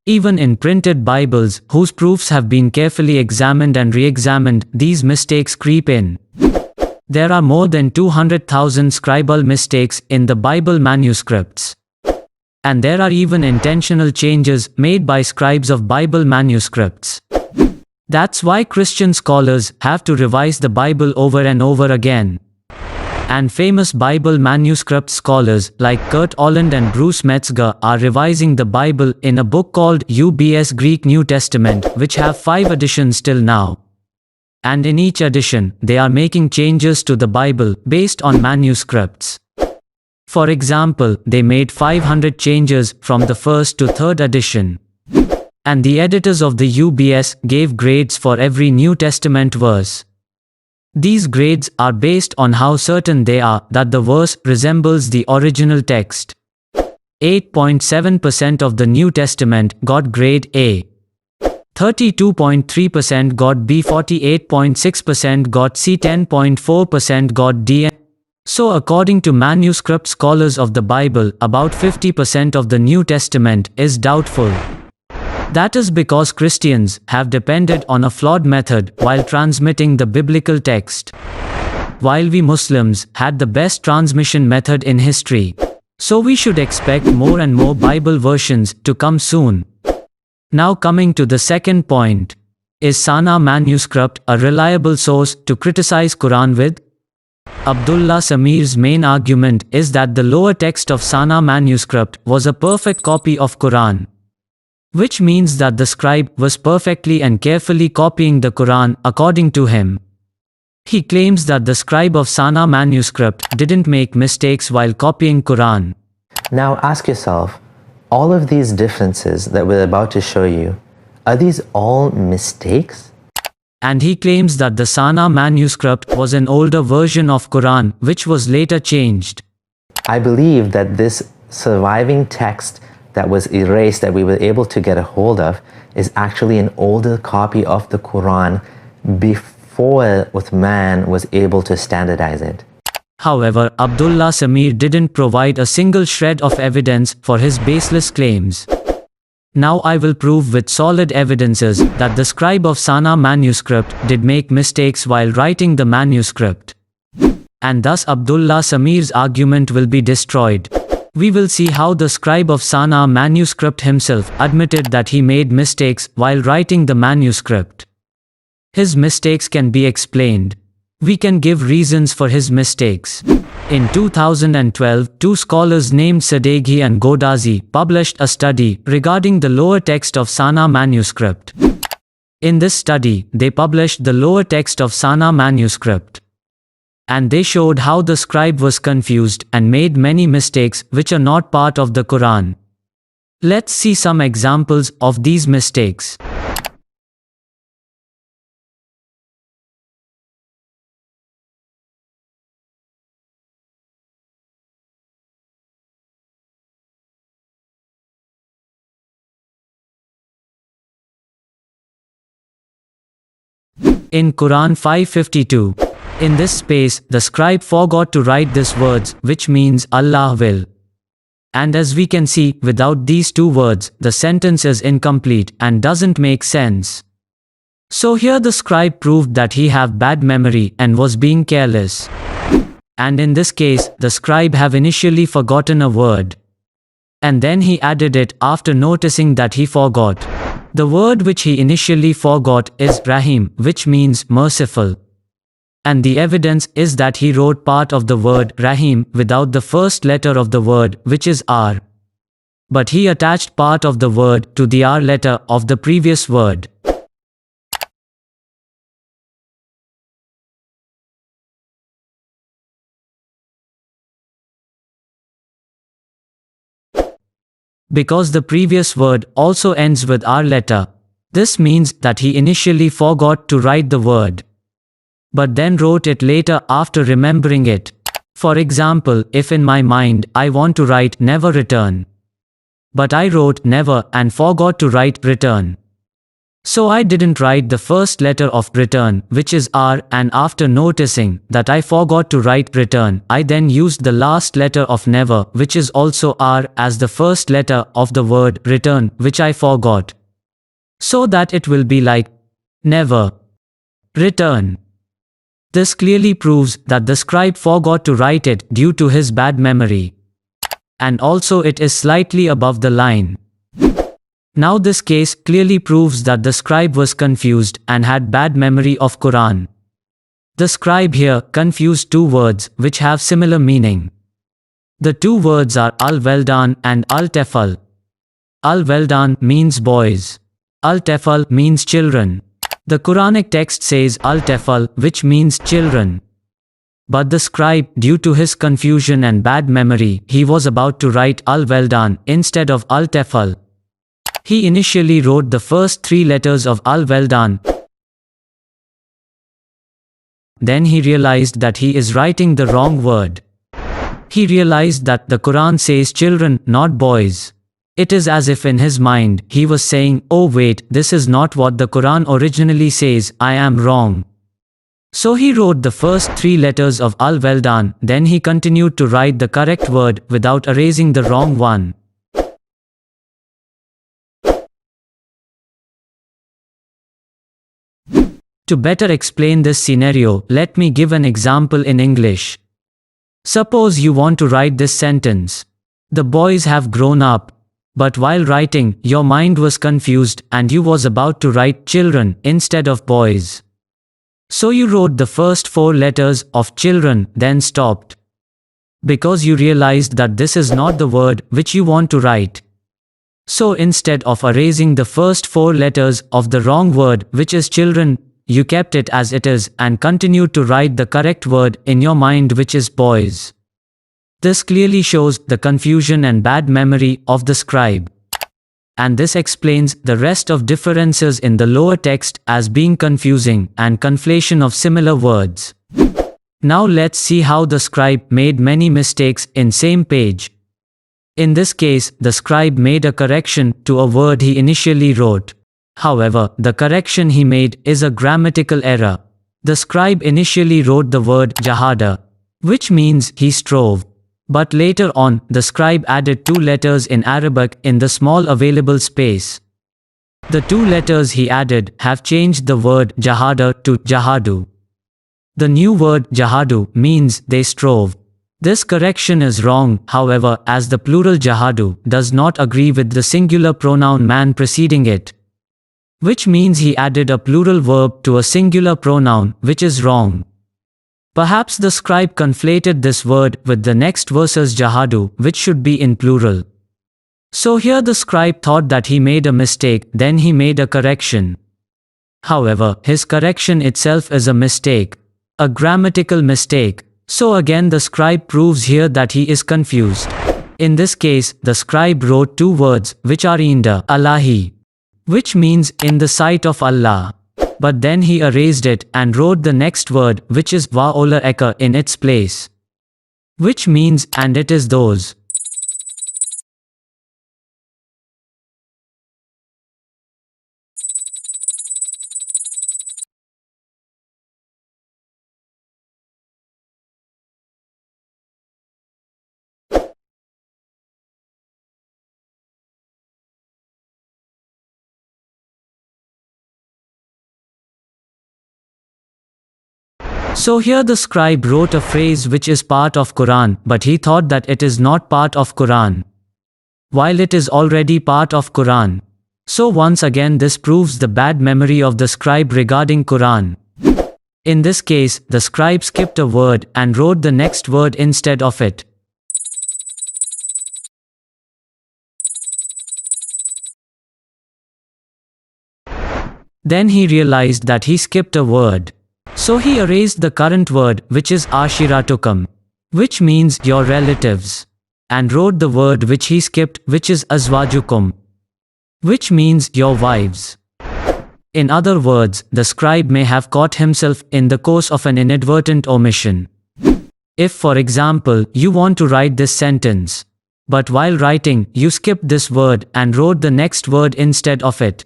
Even in printed Bibles, whose proofs have been carefully examined and re-examined, these mistakes creep in. There are more than 200,000 scribal mistakes in the Bible manuscripts. And there are even intentional changes made by scribes of Bible manuscripts. That's why Christian scholars have to revise the Bible over and over again. And famous Bible manuscript scholars like Kurt Oland and Bruce Metzger are revising the Bible in a book called UBS Greek New Testament, which have 5 editions till now. And in each edition, they are making changes to the Bible based on manuscripts. For example, they made 500 changes from the 1st to 3rd edition. And the editors of the UBS gave grades for every New Testament verse. These grades are based on how certain they are that the verse resembles the original text. 8.7% of the New Testament got grade A. 32.3% got B, 48.6% got C, 10.4% got D. So according to manuscript scholars of the Bible, about 50% of the New Testament is doubtful. That is because Christians have depended on a flawed method while transmitting the biblical text, while we Muslims had the best transmission method in history. So we should expect more and more Bible versions to come soon. Now coming to the second point. Is Sanaa manuscript a reliable source to criticize Quran with? Abdullah Samir's main argument is that the lower text of Sanaa manuscript was a perfect copy of Quran, which means that the scribe was perfectly and carefully copying the Quran according to him. He claims that the scribe of Sanaa manuscript didn't make mistakes while copying Quran. Now ask yourself, all of these differences that we're about to show you, are these all mistakes? And he claims that the Sanaa manuscript was an older version of Quran which was later changed. I believe that this surviving text that was erased that we were able to get a hold of is actually an older copy of the Quran before Uthman was able to standardize it. However, Abdullah Samir didn't provide a single shred of evidence for his baseless claims. Now I will prove with solid evidences that the scribe of Sanaa manuscript did make mistakes while writing the manuscript. And thus Abdullah Samir's argument will be destroyed. We will see how the scribe of Sanaa manuscript himself admitted that he made mistakes while writing the manuscript. His mistakes can be explained. We can give reasons for his mistakes. In 2012, two scholars named Sadeghi and Godazi published a study regarding the lower text of Sanaa manuscript. In this study, they published the lower text of Sanaa manuscript. And they showed how the scribe was confused and made many mistakes which are not part of the Quran. Let's see some examples of these mistakes. In Quran 552, in this space, the scribe forgot to write these words, which means Allah will. And as we can see, without these two words, the sentence is incomplete and doesn't make sense. So here the scribe proved that he have bad memory and was being careless. And in this case, the scribe have initially forgotten a word. And then he added it after noticing that he forgot. The word which he initially forgot is Rahim, which means merciful. And the evidence is that he wrote part of the word Rahim without the first letter of the word, which is R. But he attached part of the word to the R letter of the previous word. Because the previous word also ends with R letter, this means that he initially forgot to write the word, but then wrote it later after remembering it. For example, if in my mind I want to write never return, but I wrote never and forgot to write return. So I didn't write the first letter of return, which is R, and after noticing that I forgot to write return, I then used the last letter of never, which is also R, as the first letter of the word return, which I forgot. So that it will be like never return. This clearly proves that the scribe forgot to write it due to his bad memory. And also it is slightly above the line. Now this case clearly proves that the scribe was confused and had bad memory of Quran. The scribe here confused two words which have similar meaning. The two words are al-Weldan and al-Tefal. Al-Weldan means boys. Al-Tefal means children. The Quranic text says al-Tefal, which means children. But the scribe, due to his confusion and bad memory, he was about to write al-Weldan instead of al-Tefal. He initially wrote the first 3 letters of Al-Weldan. Then he realized that he is writing the wrong word. He realized that the Quran says children, not boys. It is as if in his mind, he was saying, oh wait, this is not what the Quran originally says, I am wrong. So he wrote the first 3 letters of Al-Weldan, then he continued to write the correct word without erasing the wrong one. To better explain this scenario, let me give an example in English. Suppose you want to write this sentence. The boys have grown up. But while writing, your mind was confused and you was about to write children instead of boys. So you wrote the first 4 letters of children, then stopped. Because you realized that this is not the word which you want to write. So instead of erasing the first 4 letters of the wrong word, which is children, you kept it as it is and continued to write the correct word in your mind, which is boys. This clearly shows the confusion and bad memory of the scribe. And this explains the rest of differences in the lower text as being confusing and conflation of similar words. Now let's see how the scribe made many mistakes in same page. In this case, the scribe made a correction to a word he initially wrote. However, the correction he made is a grammatical error. The scribe initially wrote the word jahada, which means he strove. But later on, the scribe added 2 letters in Arabic in the small available space. The 2 letters he added have changed the word jahada to jahadu. The new word jahadu means they strove. This correction is wrong, however, as the plural jahadu does not agree with the singular pronoun man preceding it. Which means he added a plural verb to a singular pronoun, which is wrong. Perhaps the scribe conflated this word with the next verse's jahadu, which should be in plural. So here the scribe thought that he made a mistake, then he made a correction. However, his correction itself is a mistake, a grammatical mistake. So again the scribe proves here that he is confused. In this case, the scribe wrote 2 words, which are inda Allahi, which means in the sight of Allah. But then he erased it and wrote the next word, which is wa ola eka in its place. Which means, and it is those. So here the scribe wrote a phrase which is part of Quran, but he thought that it is not part of Quran, while it is already part of Quran. So once again this proves the bad memory of the scribe regarding Quran. In this case, the scribe skipped a word and wrote the next word instead of it. Then he realized that he skipped a word. So he erased the current word, which is ashiratukum, which means your relatives, and wrote the word which he skipped, which is azwajukum, which means your wives. In other words, the scribe may have caught himself in the course of an inadvertent omission. If, for example, you want to write this sentence, but while writing, you skipped this word and wrote the next word instead of it.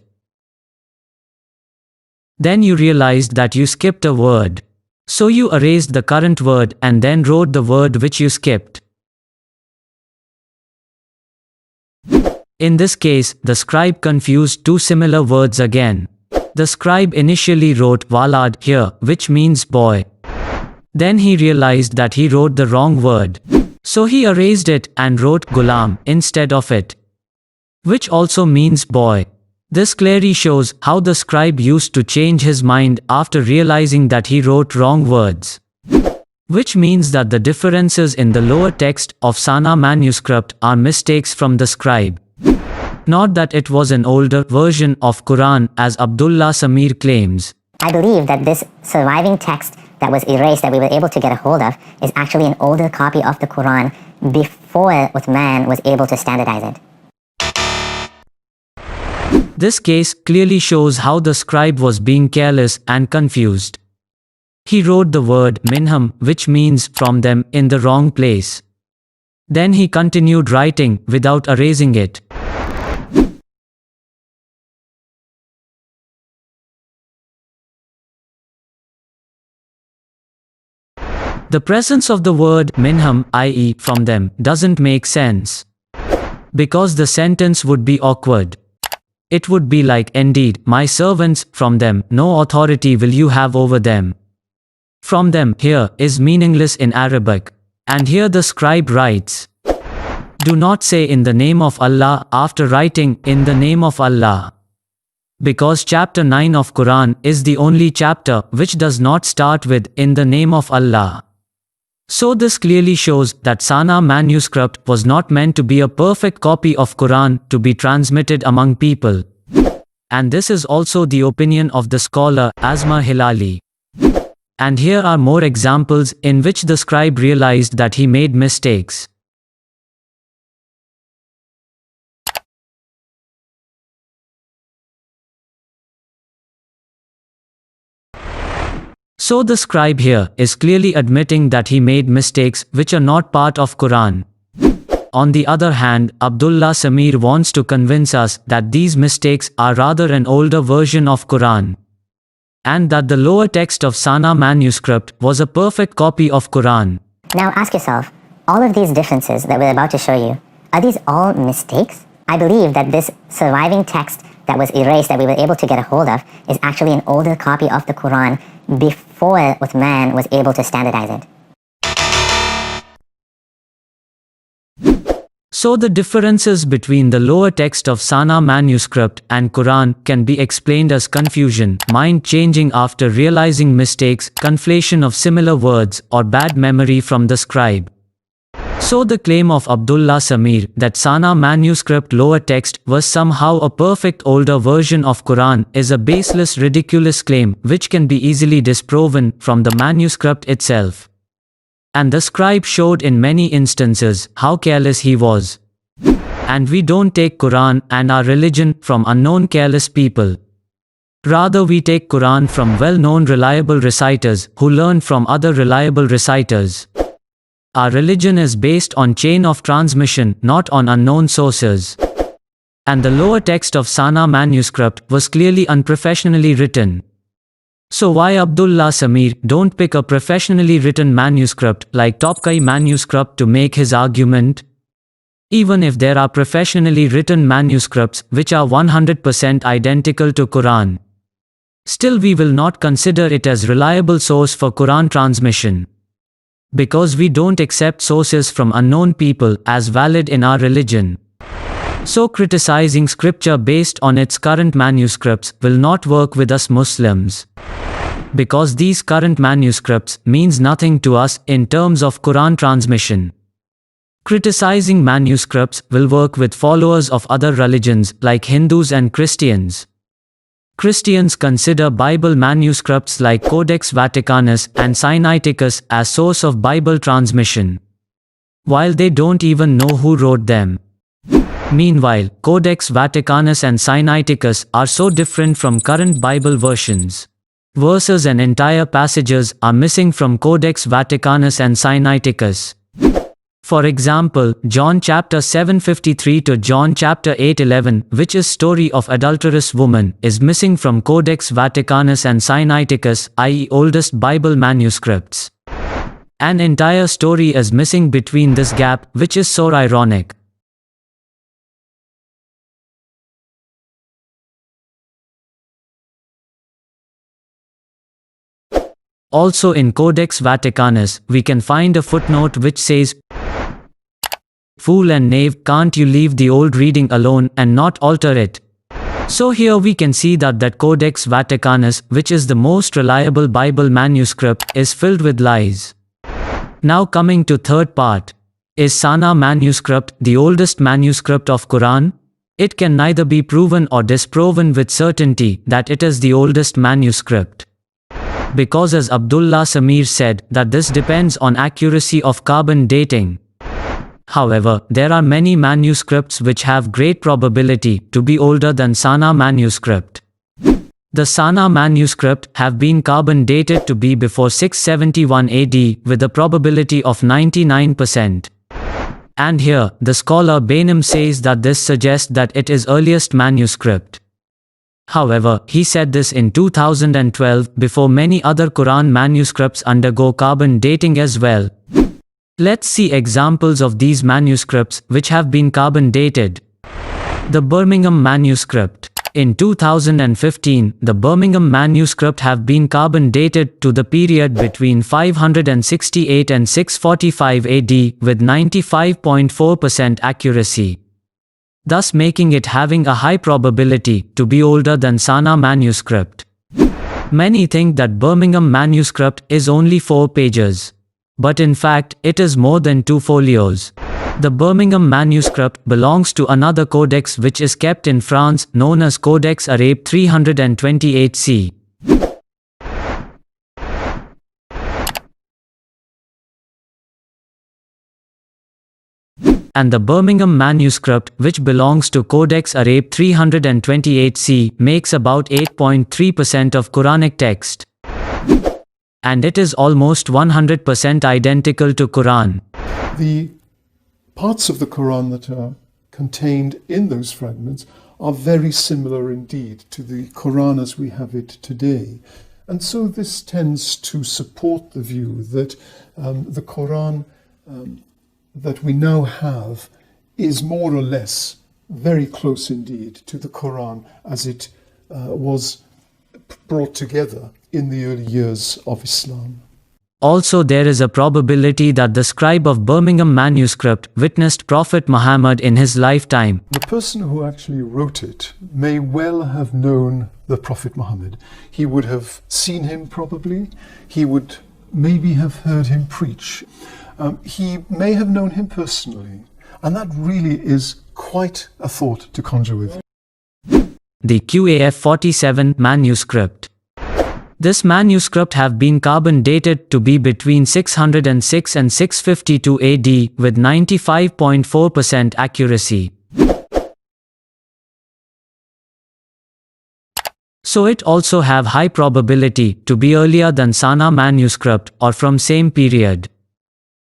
Then you realized that you skipped a word. So you erased the current word and then wrote the word which you skipped. In this case, the scribe confused 2 similar words again. The scribe initially wrote walad here, which means boy. Then he realized that he wrote the wrong word. So he erased it and wrote gulam instead of it, which also means boy. This clearly shows how the scribe used to change his mind after realizing that he wrote wrong words. Which means that the differences in the lower text of Sanaa manuscript are mistakes from the scribe. Not that it was an older version of Quran as Abdullah Samir claims. I believe that this surviving text that was erased that we were able to get a hold of is actually an older copy of the Quran before Uthman was able to standardize it. This case clearly shows how the scribe was being careless and confused. He wrote the word minhum, which means from them, in the wrong place. Then he continued writing without erasing it. The presence of the word minhum, i.e. from them, doesn't make sense. Because the sentence would be awkward. It would be like, indeed, my servants, from them, no authority will you have over them. From them here is meaningless in Arabic. And here the scribe writes, do not say in the name of Allah after writing in the name of Allah. Because chapter 9 of Qur'an is the only chapter which does not start with in the name of Allah. So this clearly shows that sanaa manuscript was not meant to be a perfect copy of Qur'an to be transmitted among people. And this is also the opinion of the scholar Azma Hilali. And here are more examples in which the scribe realized that he made mistakes. So the scribe here is clearly admitting that he made mistakes which are not part of Qur'an. On the other hand, Abdullah Samir wants to convince us that these mistakes are rather an older version of Qur'an. And that the lower text of sanaa manuscript was a perfect copy of Qur'an. Now ask yourself, all of these differences that we're about to show you, are these all mistakes? I believe that this surviving text that was erased that we were able to get a hold of is actually an older copy of the Qur'an before Uthman was able to standardize it. So the differences between the lower text of sanaa manuscript and Qur'an can be explained as confusion, mind changing after realizing mistakes, conflation of similar words, or bad memory from the scribe. So the claim of Abdullah Samir that sanaa manuscript lower text was somehow a perfect older version of Qur'an is a baseless, ridiculous claim which can be easily disproven from the manuscript itself. And the scribe showed in many instances how careless he was. And we don't take Qur'an and our religion from unknown careless people. Rather we take Qur'an from well-known reliable reciters who learn from other reliable reciters. Our religion is based on chain of transmission, not on unknown sources. And the lower text of sanaa manuscript was clearly unprofessionally written. So why Abdullah Samir don't pick a professionally written manuscript like Topkai manuscript to make his argument? Even if there are professionally written manuscripts which are 100% identical to Qur'an, still we will not consider it as reliable source for Qur'an transmission. Because we don't accept sources from unknown people as valid in our religion. So criticizing scripture based on its current manuscripts will not work with us Muslims. Because these current manuscripts means nothing to us in terms of Qur'an transmission. Criticizing manuscripts will work with followers of other religions like Hindus and Christians. Christians consider Bible manuscripts like Codex Vaticanus and Sinaiticus as source of Bible transmission, while they don't even know who wrote them. Meanwhile, Codex Vaticanus and Sinaiticus are so different from current Bible versions. Verses and entire passages are missing from Codex Vaticanus and Sinaiticus. For example, John chapter 7:53 to John chapter 8:11, which is story of adulterous woman, is missing from Codex Vaticanus and Sinaiticus, i.e. oldest Bible manuscripts. An entire story is missing between this gap, which is so ironic. Also in Codex Vaticanus, we can find a footnote which says, "Fool and knave, can't you leave the old reading alone and not alter it?" So here we can see that Codex Vaticanus, which is the most reliable Bible manuscript, is filled with lies. Now coming to third part. Is sanaa manuscript the oldest manuscript of Qur'an? It can neither be proven or disproven with certainty that it is the oldest manuscript. Because as Abdullah Samir said, that this depends on accuracy of carbon dating. However, there are many manuscripts which have great probability to be older than Sanaa manuscript. The Sanaa manuscript have been carbon dated to be before 671 AD with a probability of 99%. And here, the scholar Bainam says that this suggests that it is earliest manuscript. However, he said this in 2012 before many other Quran manuscripts undergo carbon dating as well. Let's see examples of these manuscripts which have been carbon dated. The Birmingham manuscript. In 2015, the Birmingham manuscript have been carbon dated to the period between 568 and 645 AD with 95.4% accuracy, thus making it having a high probability to be older than Sanaa manuscript. Many think that Birmingham manuscript is only 4 pages, but in fact it is more than 2 folios. The Birmingham manuscript belongs to another codex which is kept in France known as Codex Arabe 328c. And the Birmingham manuscript which belongs to Codex Arabe 328c makes about 8.3% of Quranic text. And it is almost 100% identical to Quran. The parts of the Quran that are contained in those fragments are very similar indeed to the Quran as we have it today. And so this tends to support the view that the Quran that we now have is more or less very close indeed to the Quran as it was brought together in the early years of Islam. Also, there is a probability that the scribe of Birmingham manuscript witnessed Prophet Muhammad in his lifetime. The person who actually wrote it may well have known the Prophet Muhammad. He would have seen him probably. He would maybe have heard him preach. He may have known him personally. And that really is quite a thought to conjure with. The QAF 47 manuscript. This manuscript have been carbon dated to be between 606 and 652 AD with 95.4% accuracy. So it also have high probability to be earlier than Sanaa manuscript or from same period.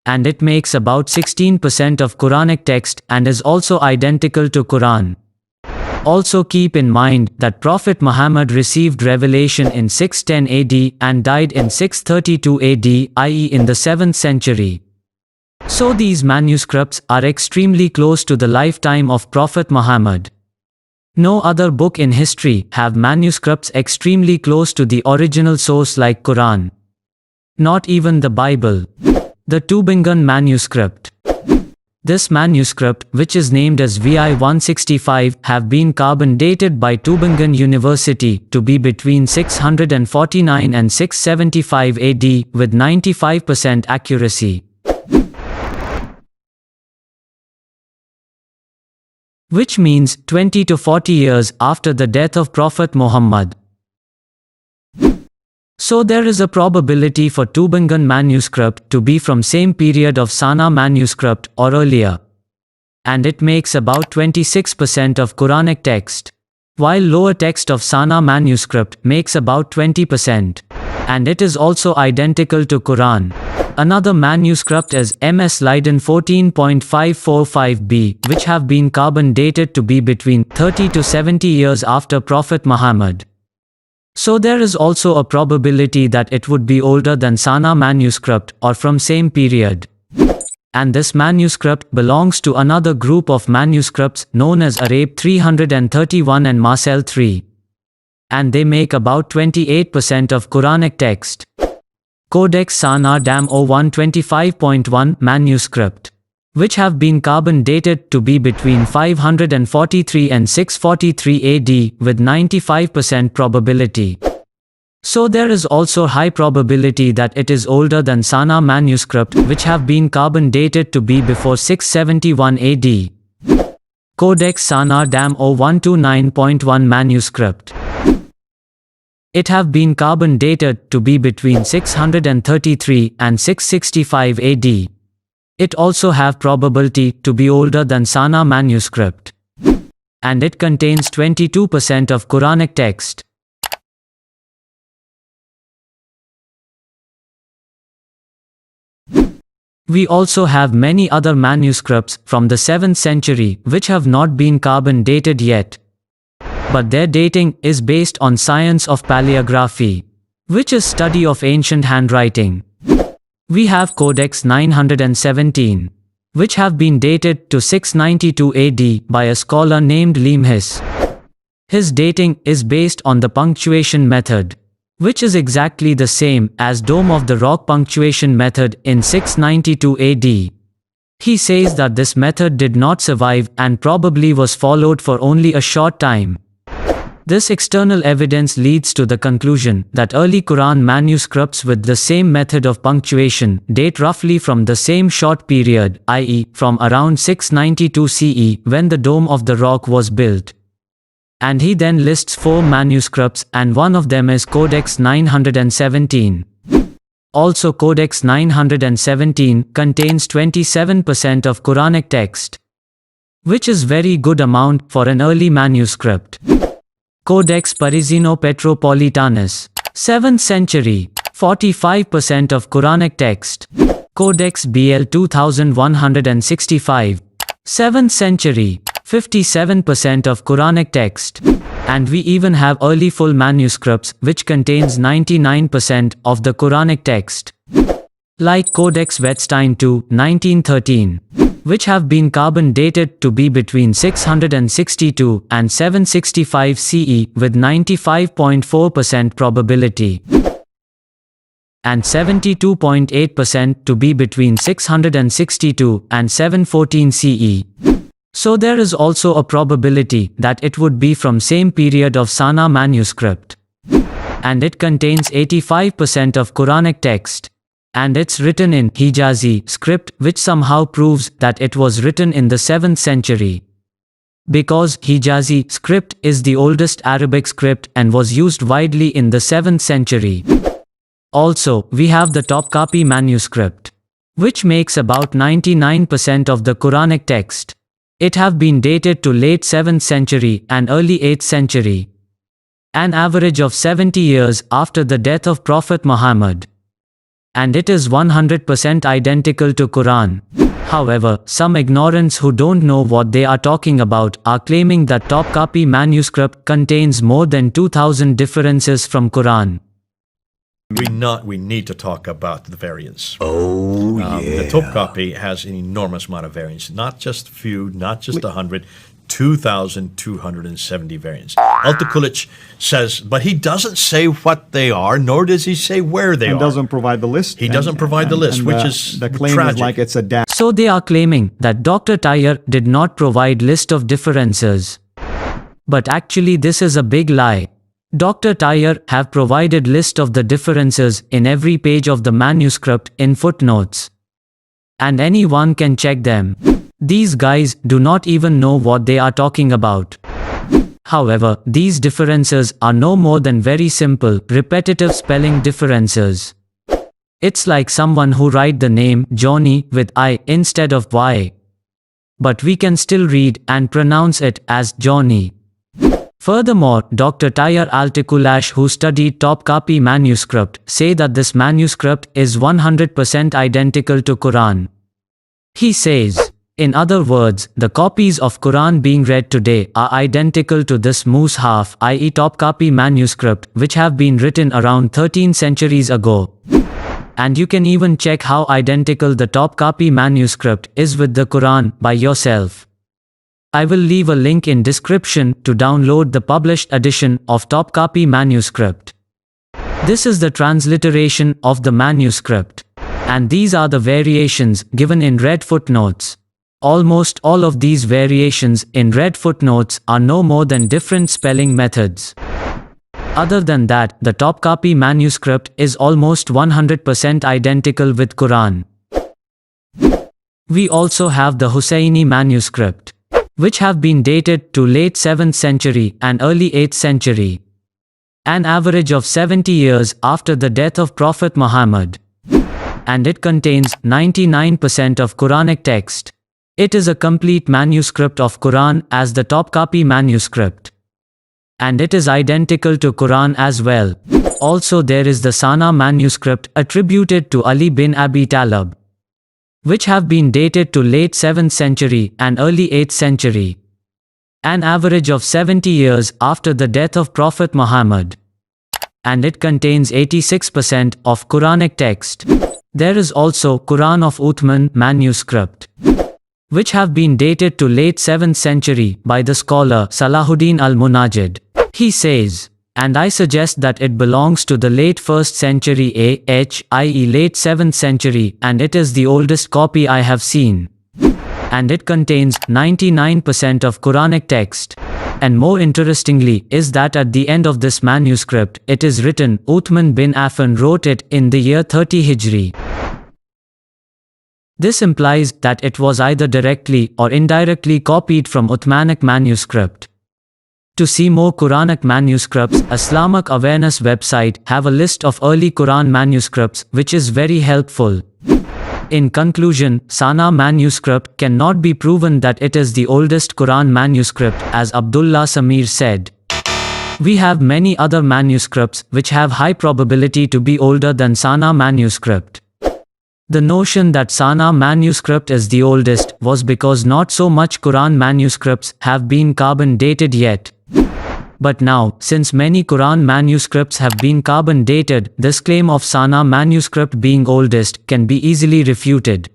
And it makes about 16% of Quranic text and is also identical to Quran. Also keep in mind that Prophet Muhammad received revelation in 610 AD and died in 632 AD, i.e. in the 7th century. So these manuscripts are extremely close to the lifetime of Prophet Muhammad. No other book in history have manuscripts extremely close to the original source like Quran. Not even the Bible. The Tübingen manuscript. This manuscript, which is named as VI 165, have been carbon dated by Tübingen University to be between 649 and 675 AD with 95% accuracy. Which means 20 to 40 years after the death of Prophet Muhammad. So there is a probability for Tübingen manuscript to be from same period of Sanaa manuscript or earlier. And it makes about 26% of Quranic text. While lower text of Sanaa manuscript makes about 20%. And it is also identical to Quran. Another manuscript is MS Leiden 14.545b, which have been carbon dated to be between 30 to 70 years after Prophet Muhammad. So there is also a probability that it would be older than Sanaa manuscript or from same period. And this manuscript belongs to another group of manuscripts known as Arabe 331 and Marcel 3. And they make about 28% of Quranic text. Codex Sanaa Dam 0125.1 manuscript, which have been carbon dated to be between 543 and 643 AD with 95% probability. So there is also high probability that it is older than Sanaa manuscript, which have been carbon dated to be before 671 AD. Codex Sanaa Dam 0129.1 manuscript. It have been carbon dated to be between 633 and 665 AD. It also have probability to be older than Sanaa manuscript. And it contains 22% of Quranic text. We also have many other manuscripts from the 7th century which have not been carbon dated yet. But their dating is based on science of paleography, which is study of ancient handwriting. We have Codex 917, which have been dated to 692 AD by a scholar named Limhis. His dating is based on the punctuation method, which is exactly the same as Dome of the Rock punctuation method in 692 AD. He says that this method did not survive and probably was followed for only a short time. This external evidence leads to the conclusion that early Quran manuscripts with the same method of punctuation date roughly from the same short period, i.e., from around 692 CE when the Dome of the Rock was built. And he then lists 4 manuscripts, and one of them is Codex 917. Also, Codex 917 contains 27% of Quranic text, which is very good amount for an early manuscript. Codex Parisino-Petropolitanus, 7th century, 45% of Quranic text. Codex BL 2165, 7th century, 57% of Quranic text. And we even have early full manuscripts which contains 99% of the Quranic text. Like Codex Wettstein II, 1913, which have been carbon dated to be between 662 and 765 CE with 95.4% probability, and 72.8% to be between 662 and 714 CE. So there is also a probability that it would be from same period of Sanaa manuscript. And it contains 85% of Quranic text. And it's written in Hijazi script, which somehow proves that it was written in the 7th century. Because Hijazi script is the oldest Arabic script and was used widely in the 7th century. Also, we have the Topkapi manuscript, which makes about 99% of the Quranic text. It have been dated to late 7th century and early 8th century. An average of 70 years after the death of Prophet Mohammed. And it is 100% identical to Quran. However, some ignorants who don't know what they are talking about are claiming that Topkapi manuscript contains more than 2000 differences from Quran. We need to talk about the variants. The Topkapi has an enormous amount of variants, not just a few, not just 100, 2,270 variants. Altıkılıç says, but he doesn't say what they are, nor does he say where they are. He doesn't provide the list. He doesn't provide the list, which is the claim tragic. is like it's a dash. So they are claiming that Dr. Tyre did not provide list of differences. But actually this is a big lie. Dr. Tyre have provided list of the differences in every page of the manuscript in footnotes. And anyone can check them. These guys do not even know what they are talking about. However, these differences are no more than very simple, repetitive spelling differences. It's like someone who write the name Johnny with I instead of Y. But we can still read and pronounce it as Johnny. Furthermore, Dr. Tyre Altıkılıç, who studied Topkapi manuscript, say that this manuscript is 100% identical to Quran. He says, in other words, the copies of Quran being read today are identical to this Mushaf, i.e. Topkapi manuscript, which have been written around 13 centuries ago. And you can even check how identical the Topkapi manuscript is with the Quran by yourself. I will leave a link in description to download the published edition of Topkapi manuscript. This is the transliteration of the manuscript. And these are the variations given in red footnotes. Almost all of these variations in red footnotes are no more than different spelling methods. Other than that, the Topkapi manuscript is almost 100% identical with Quran. We also have the Husayni manuscript, which have been dated to late 7th century and early 8th century. An average of 70 years after the death of Prophet Muhammad. and it contains 99% of Quranic text. It is a complete manuscript of Quran as the top copy manuscript. And it is identical to Quran as well. Also there is the Sanaa manuscript attributed to Ali bin Abi Talib, which have been dated to late 7th century and early 8th century, an average of 70 years after the death of Prophet Mohammed. And it contains 86% of Quranic text. There is also Quran of Uthman manuscript, which have been dated to late 7th century by the scholar Salahuddin al-Munajid. He says, and I suggest that it belongs to the late 1st century AH, i.e. late 7th century, and it is the oldest copy I have seen. And it contains 99% of Quranic text. And more interestingly is that at the end of this manuscript, it is written, Uthman bin Affan wrote it in the year 30 Hijri. This implies that it was either directly or indirectly copied from Uthmanic manuscript. To see more Quranic manuscripts, Islamic Awareness website have a list of early Quran manuscripts which is very helpful. In conclusion, Sanaa manuscript cannot be proven that it is the oldest Quran manuscript, as Abdullah Samir said. We have many other manuscripts which have high probability to be older than Sanaa manuscript. The notion that Sanaa manuscript is the oldest was because not so much Quran manuscripts have been carbon dated yet. But now, since many Quran manuscripts have been carbon dated, this claim of Sanaa manuscript being oldest can be easily refuted.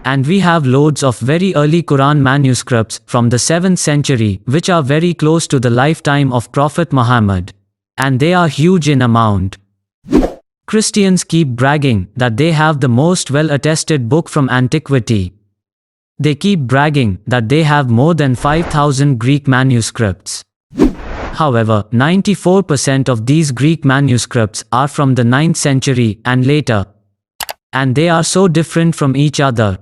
And we have loads of very early Quran manuscripts from the 7th century which are very close to the lifetime of Prophet Muhammad. And they are huge in amount. Christians keep bragging that they have the most well-attested book from antiquity. They keep bragging that they have more than 5,000 Greek manuscripts. However, 94% of these Greek manuscripts are from the 9th century and later. And they are so different from each other.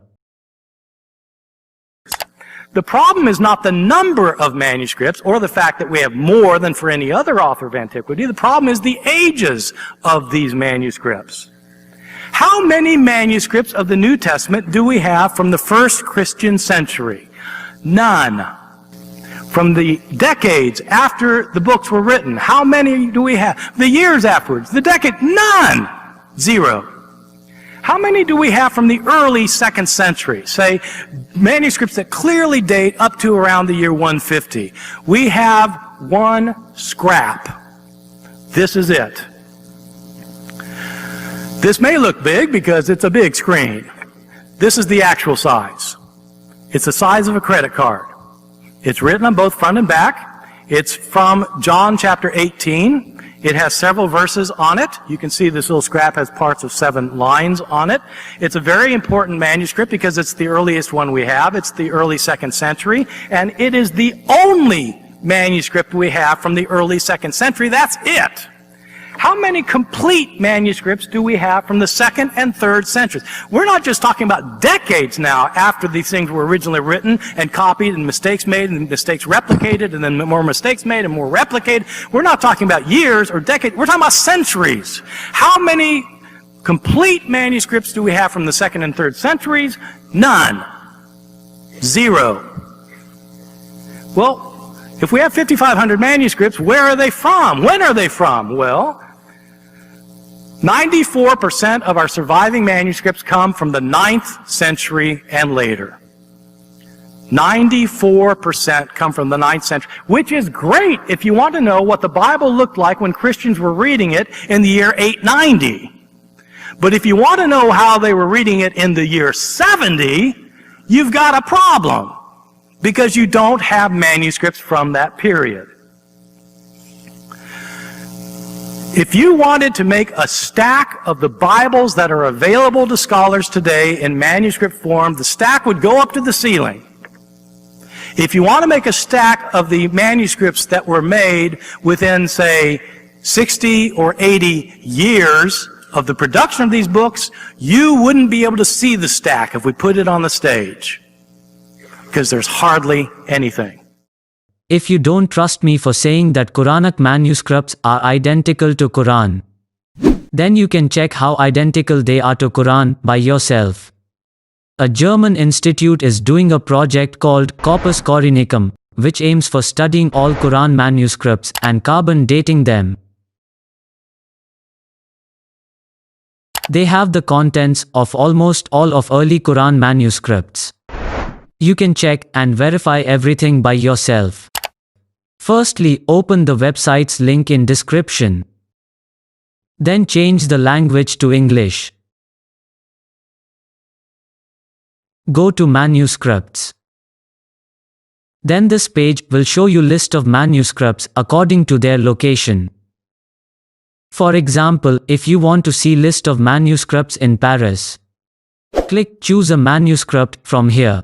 The problem is not the number of manuscripts or the fact that we have more than for any other author of antiquity. The problem is the ages of these manuscripts. How many manuscripts of the New Testament do we have from the first Christian century? None. From the decades after the books were written, how many do we have? The years afterwards, the decade, none. Zero. How many do we have from the early 2nd century? Say, manuscripts that clearly date up to around the year 150. We have one scrap. This is it. This may look big because it's a big screen. This is the actual size. It's the size of a credit card. It's written on both front and back. It's from John chapter 18. It has several verses on it. You can see this little scrap has parts of 7 lines on it. It's a very important manuscript because it's the earliest one we have. It's the early 2nd century, and it is the only manuscript we have from the early 2nd century. That's it. How many complete manuscripts do we have from the 2nd and 3rd centuries? We're not just talking about decades now after these things were originally written and copied and mistakes made and mistakes replicated and then more mistakes made and more replicated. We're not talking about years or decades. We're talking about centuries. How many complete manuscripts do we have from the 2nd and 3rd centuries? None. Zero. Well, if we have 5,500 manuscripts, where are they from? When are they from? Well, 94% of our surviving manuscripts come from the 9th century and later. 94% come from the 9th century, which is great if you want to know what the Bible looked like when Christians were reading it in the year 890. But if you want to know how they were reading it in the year 70, you've got a problem, because you don't have manuscripts from that period. If you wanted to make a stack of the Bibles that are available to scholars today in manuscript form, the stack would go up to the ceiling. If you want to make a stack of the manuscripts that were made within, say, 60 or 80 years of the production of these books, you wouldn't be able to see the stack if we put it on the stage, because there's hardly anything. If you don't trust me for saying that Quranic manuscripts are identical to Quran, Then you can check how identical they are to Quran by yourself. A German institute is doing a project called Corpus Coranicum, which aims for studying all Quran manuscripts and carbon dating them. They have the contents of almost all of early Quran manuscripts. You can check and verify everything by yourself. Firstly, open the website's link in description. Then change the language to English. Go to Manuscripts. Then this page will show you list of manuscripts according to their location. For example, if you want to see list of manuscripts in Paris, click Choose a manuscript from here.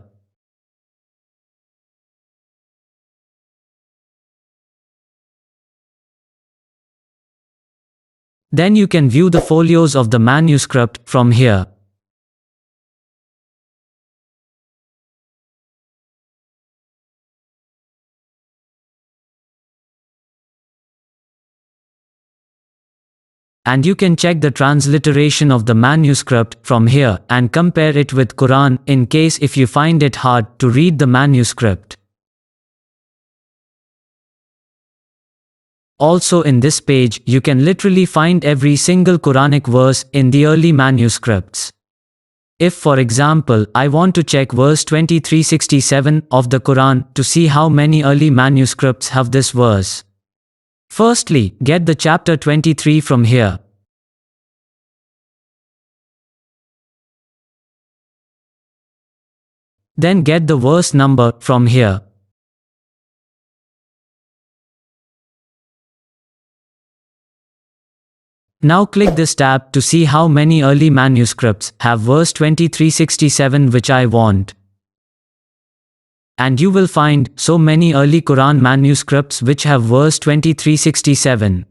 Then you can view the folios of the manuscript from here. And you can check the transliteration of the manuscript from here and compare it with Quran in case if you find it hard to read the manuscript. Also in this page you can literally find every single Quranic verse in the early manuscripts. If for example I want to check verse 2367 of the Quran to see how many early manuscripts have this verse. Firstly, get the chapter 23 from here. Then get the verse number from here. Now click this tab to see how many early manuscripts have verse 2367 which I want. And you will find so many early Quran manuscripts which have verse 2367.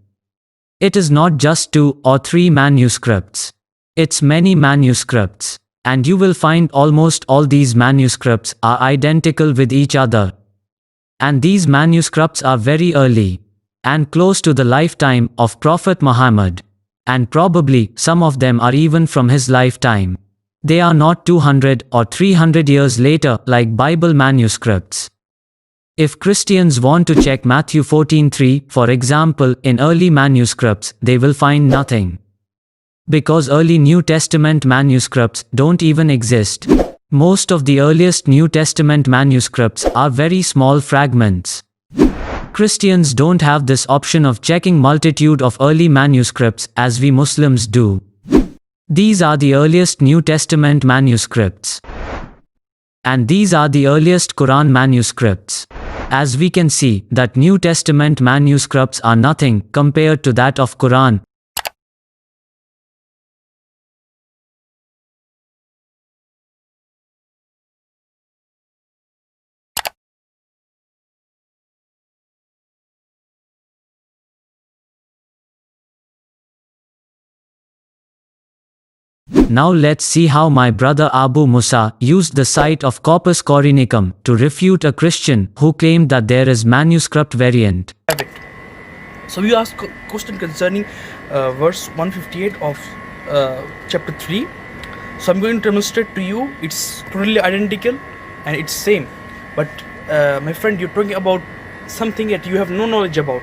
It is not just 2 or 3 manuscripts. It's many manuscripts. And you will find almost all these manuscripts are identical with each other. And these manuscripts are very early and close to the lifetime of Prophet Mohammed. And probably some of them are even from his lifetime. They are not 200 or 300 years later like Bible manuscripts. If Christians want to check Matthew 14:3, for example, in early manuscripts, they will find nothing. Because early New Testament manuscripts don't even exist. Most of the earliest New Testament manuscripts are very small fragments. Christians don't have this option of checking multitude of early manuscripts as we Muslims do. These are the earliest New Testament manuscripts. And these are the earliest Quran manuscripts. As we can see that New Testament manuscripts are nothing compared to that of Quran. Now let's see how my brother Abu Musa used the site of Corpus Coranicum to refute a Christian who claimed that there is manuscript variant. So you asked a question concerning verse 158 of chapter 3. So I'm going to demonstrate to you it's totally identical and it's same. But my friend, you're talking about something that you have no knowledge about.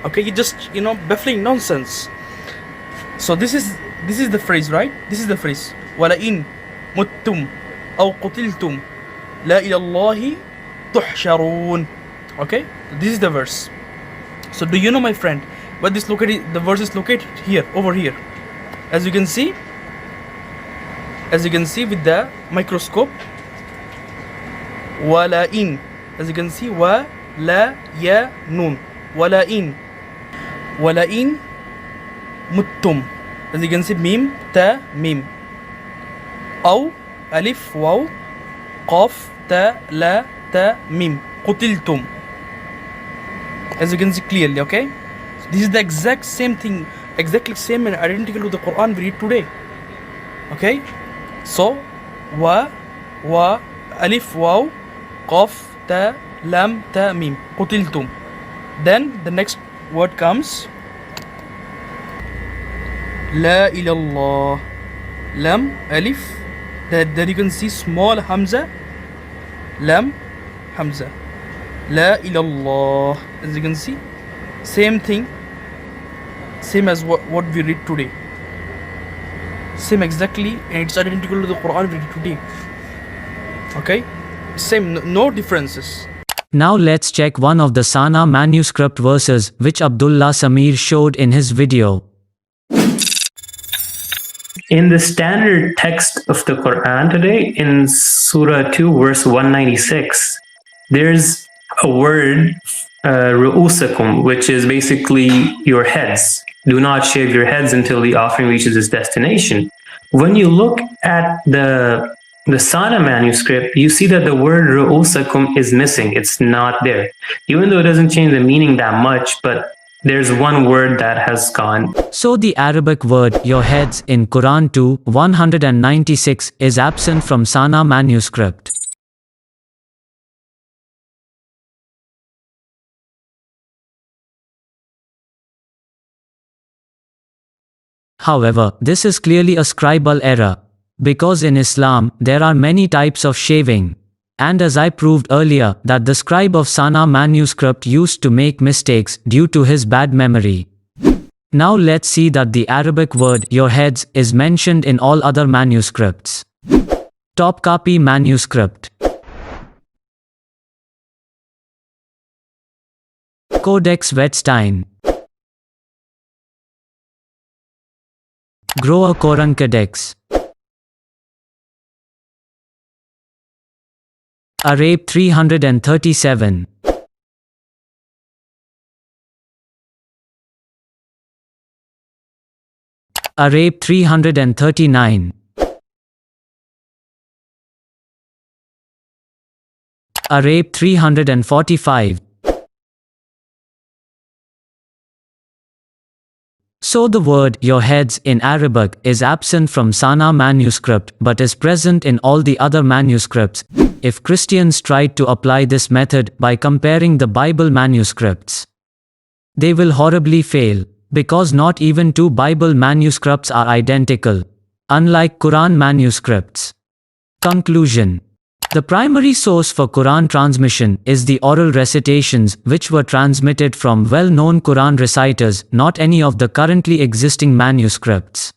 Okay, you just baffling nonsense. So this is the phrase, right? This is the phrase. وَلَئِن مُتُّمْ أَوْ قُتِلْتُمْ لَا إِلَى اللَّهِ تُحْشَرُونَ. Okay, this is the verse. So do you know, my friend, where this located? The verse is located here, over here. As you can see with the microscope. وَلَئِن. As you can see, وَلَا nun. وَلَئِن مُتُّمْ. As you can see, mim, ta, mim. Aw, alif, waw, qaf, ta, la, ta, mim. Qutiltum. As you can see clearly, okay? So this is the exact same thing, exactly same and identical to the Quran we read today. Okay? So, wa, alif, waw, qaf, ta, lam, ta, mim. Qutiltum. Then the next word comes. La ilallah. Lam, alif. Then you can see small hamza. Lam, hamza. La ilallah. As you can see, same thing. Same as what we read today. Same exactly, and it's identical to the Quran we read today. Okay, same, no differences. Now let's check one of the Sanaa manuscript verses which Abdullah Samir showed in his video. In the standard text of the Quran today, in Surah 2, verse 196, there's a word, ru'usakum, which is basically your heads. Do not shave your heads until the offering reaches its destination. When you look at the Sanaa manuscript, you see that the word ru'usakum is missing. It's not there. Even though it doesn't change the meaning that much, but there's one word that has gone. So the Arabic word your heads in Quran 2, 196 is absent from Sanaa manuscript. However, this is clearly a scribal error, because in Islam there are many types of shaving, and as I proved earlier that the scribe of Sanaa manuscript used to make mistakes due to his bad memory. Now let's see that the Arabic word your heads is mentioned in all other manuscripts. Topkapi manuscript, Codex Wettstein, Groa Koran Codex, Arab 337, Arab 339, Arab 345. So the word your heads in Arabic is absent from Sanaa manuscript but is present in all the other manuscripts. If Christians tried to apply this method by comparing the Bible manuscripts, they will horribly fail, because not even two Bible manuscripts are identical, unlike Quran manuscripts. Conclusion: the primary source for Quran transmission is the oral recitations which were transmitted from well-known Quran reciters, not any of the currently existing manuscripts.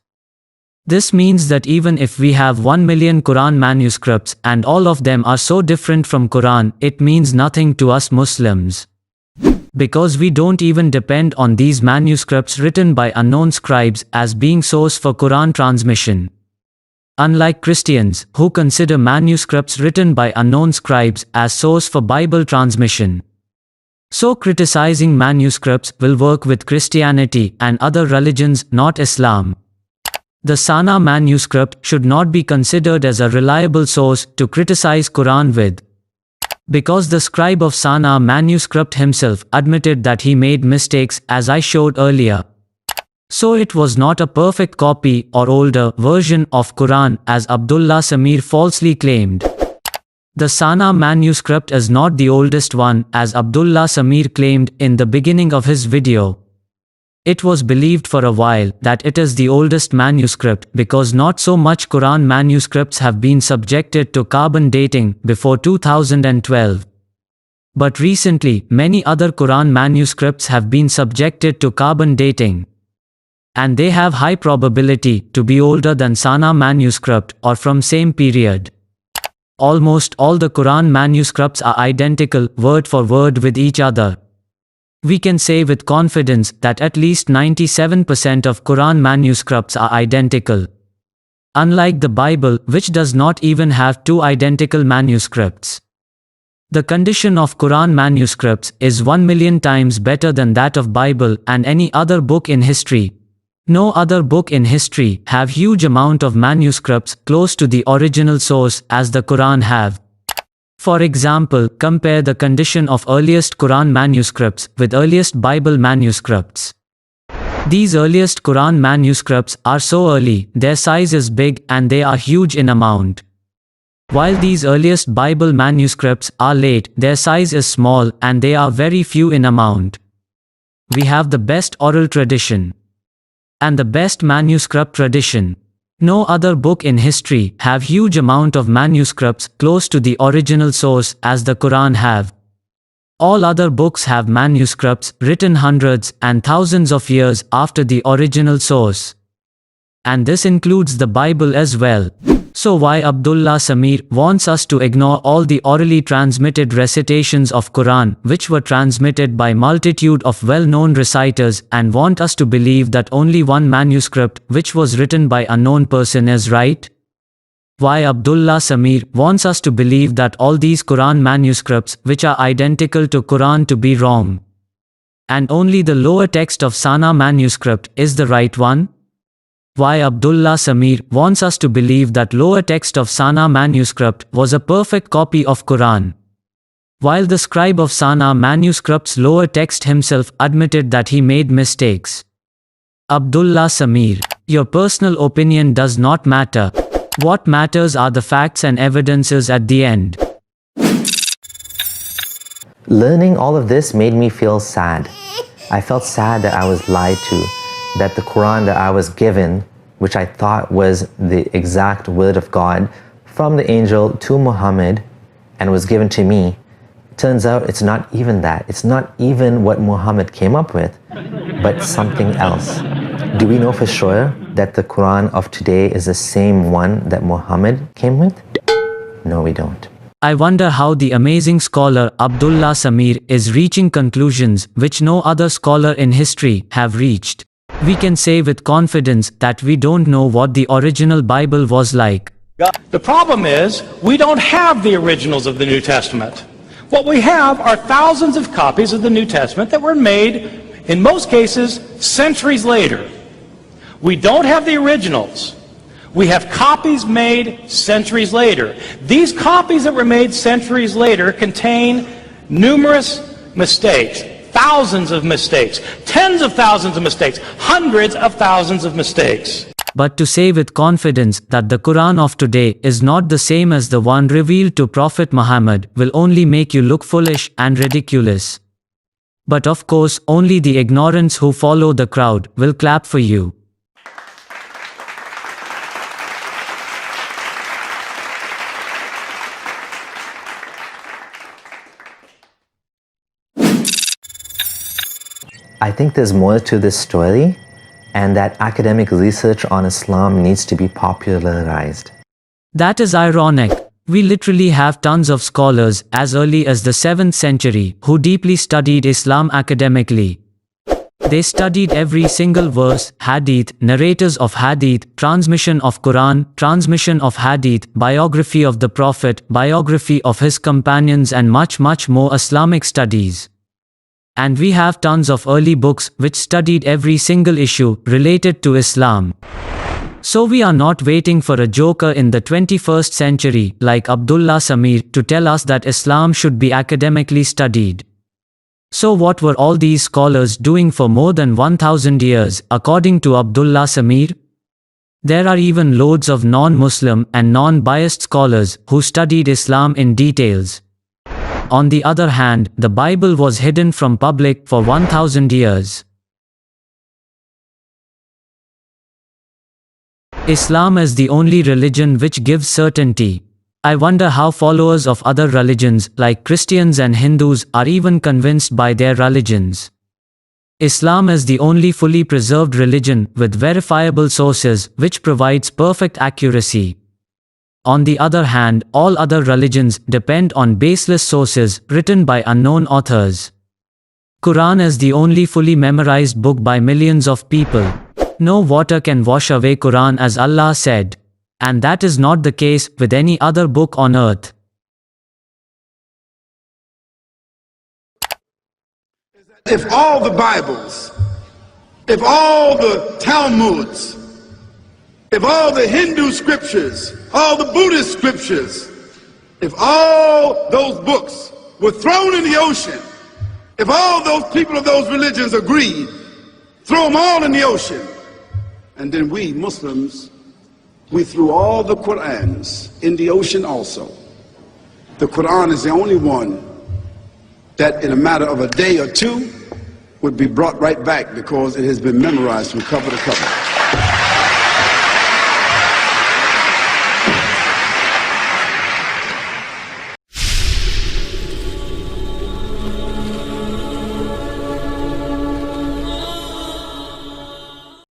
This means that even if we have 1 million Quran manuscripts and all of them are so different from Quran, it means nothing to us Muslims, because we don't even depend on these manuscripts written by unknown scribes as being source for Quran transmission. Unlike Christians, who consider manuscripts written by unknown scribes as source for Bible transmission. So criticizing manuscripts will work with Christianity and other religions, not Islam. The Sanaa manuscript should not be considered as a reliable source to criticize Quran with, because the scribe of Sanaa manuscript himself admitted that he made mistakes, as I showed earlier. So it was not a perfect copy or older version of Quran as Abdullah Samir falsely claimed. The Sanaa manuscript is not the oldest one as Abdullah Samir claimed in the beginning of his video. It was believed for a while that it is the oldest manuscript because not so much Quran manuscripts have been subjected to carbon dating before 2012. But recently, many other Quran manuscripts have been subjected to carbon dating, and they have high probability to be older than Sanaa manuscript or from same period. Almost all the Quran manuscripts are identical word for word with each other. We can say with confidence that at least 97% of Quran manuscripts are identical. Unlike the Bible, which does not even have two identical manuscripts. The condition of Quran manuscripts is 1 million times better than that of Bible and any other book in history. No other book in history have huge amount of manuscripts close to the original source as the Quran have. For example, compare the condition of earliest Quran manuscripts with earliest Bible manuscripts. These earliest Quran manuscripts are so early, their size is big and they are huge in amount. While these earliest Bible manuscripts are late, their size is small and they are very few in amount. We have the best oral tradition. and the best manuscript tradition. No other book in history have huge amount of manuscripts close to the original source as the Quran have. All other books have manuscripts written hundreds and thousands of years after the original source. And this includes the Bible as well. So why Abdullah Samir wants us to ignore all the orally transmitted recitations of Quran which were transmitted by multitude of well-known reciters and want us to believe that only one manuscript which was written by unknown person is right? Why Abdullah Samir wants us to believe that all these Quran manuscripts which are identical to Quran to be wrong? And only the lower text of Sanaa manuscript is the right one? Why Abdullah Samir wants us to believe that lower text of Sanaa manuscript was a perfect copy of Quran, while the scribe of Sanaa manuscript's lower text himself admitted that he made mistakes. Abdullah Samir, your personal opinion does not matter. What matters are the facts and evidences at the end. Learning all of this made me feel sad. I felt sad that I was lied to, that the Quran that I was given, which I thought was the exact word of God from the angel to Muhammad and was given to me, turns out it's not even that. It's not even what Muhammad came up with, but something else. Do we know for sure that the Quran of today is the same one that Muhammad came with? No, we don't. I wonder how the amazing scholar Abdullah Samir is reaching conclusions which no other scholar in history have reached. We can say with confidence that we don't know what the original Bible was like. The problem is, we don't have the originals of the New Testament. What we have are thousands of copies of the New Testament that were made, in most cases, centuries later. We don't have the originals. We have copies made centuries later. These copies that were made centuries later contain numerous mistakes. Thousands of mistakes, tens of thousands of mistakes, hundreds of thousands of mistakes. But to say with confidence that the Quran of today is not the same as the one revealed to Prophet Muhammad will only make you look foolish and ridiculous. But of course, only the ignorants who follow the crowd will clap for you. I think there's more to this story, and that academic research on Islam needs to be popularized. That is ironic. We literally have tons of scholars as early as the 7th century who deeply studied Islam academically. They studied every single verse, hadith, narrators of hadith, transmission of Quran, transmission of hadith, biography of the Prophet, biography of his companions and much more Islamic studies. And we have tons of early books which studied every single issue related to Islam. So we are not waiting for a joker in the 21st century like Abdullah Samir to tell us that Islam should be academically studied. So what were all these scholars doing for more than 1000 years according to Abdullah Samir? There are even loads of non-Muslim and non-biased scholars who studied Islam in details. On the other hand, the Bible was hidden from public for 1000 years. Islam is the only religion which gives certainty. I wonder how followers of other religions like Christians and Hindus are even convinced by their religions. Islam is the only fully preserved religion with verifiable sources which provides perfect accuracy. On the other hand, all other religions depend on baseless sources written by unknown authors. Quran is the only fully memorized book by millions of people. No water can wash away Quran as Allah said. And that is not the case with any other book on earth. If all the Bibles, if all the Talmuds, if all the Hindu scriptures, all the Buddhist scriptures, if all those books were thrown in the ocean, if all those people of those religions agreed, throw them all in the ocean, and then we Muslims, we threw all the Qur'ans in the ocean also. The Qur'an is the only one that in a matter of a day or two would be brought right back because it has been memorized from cover to cover.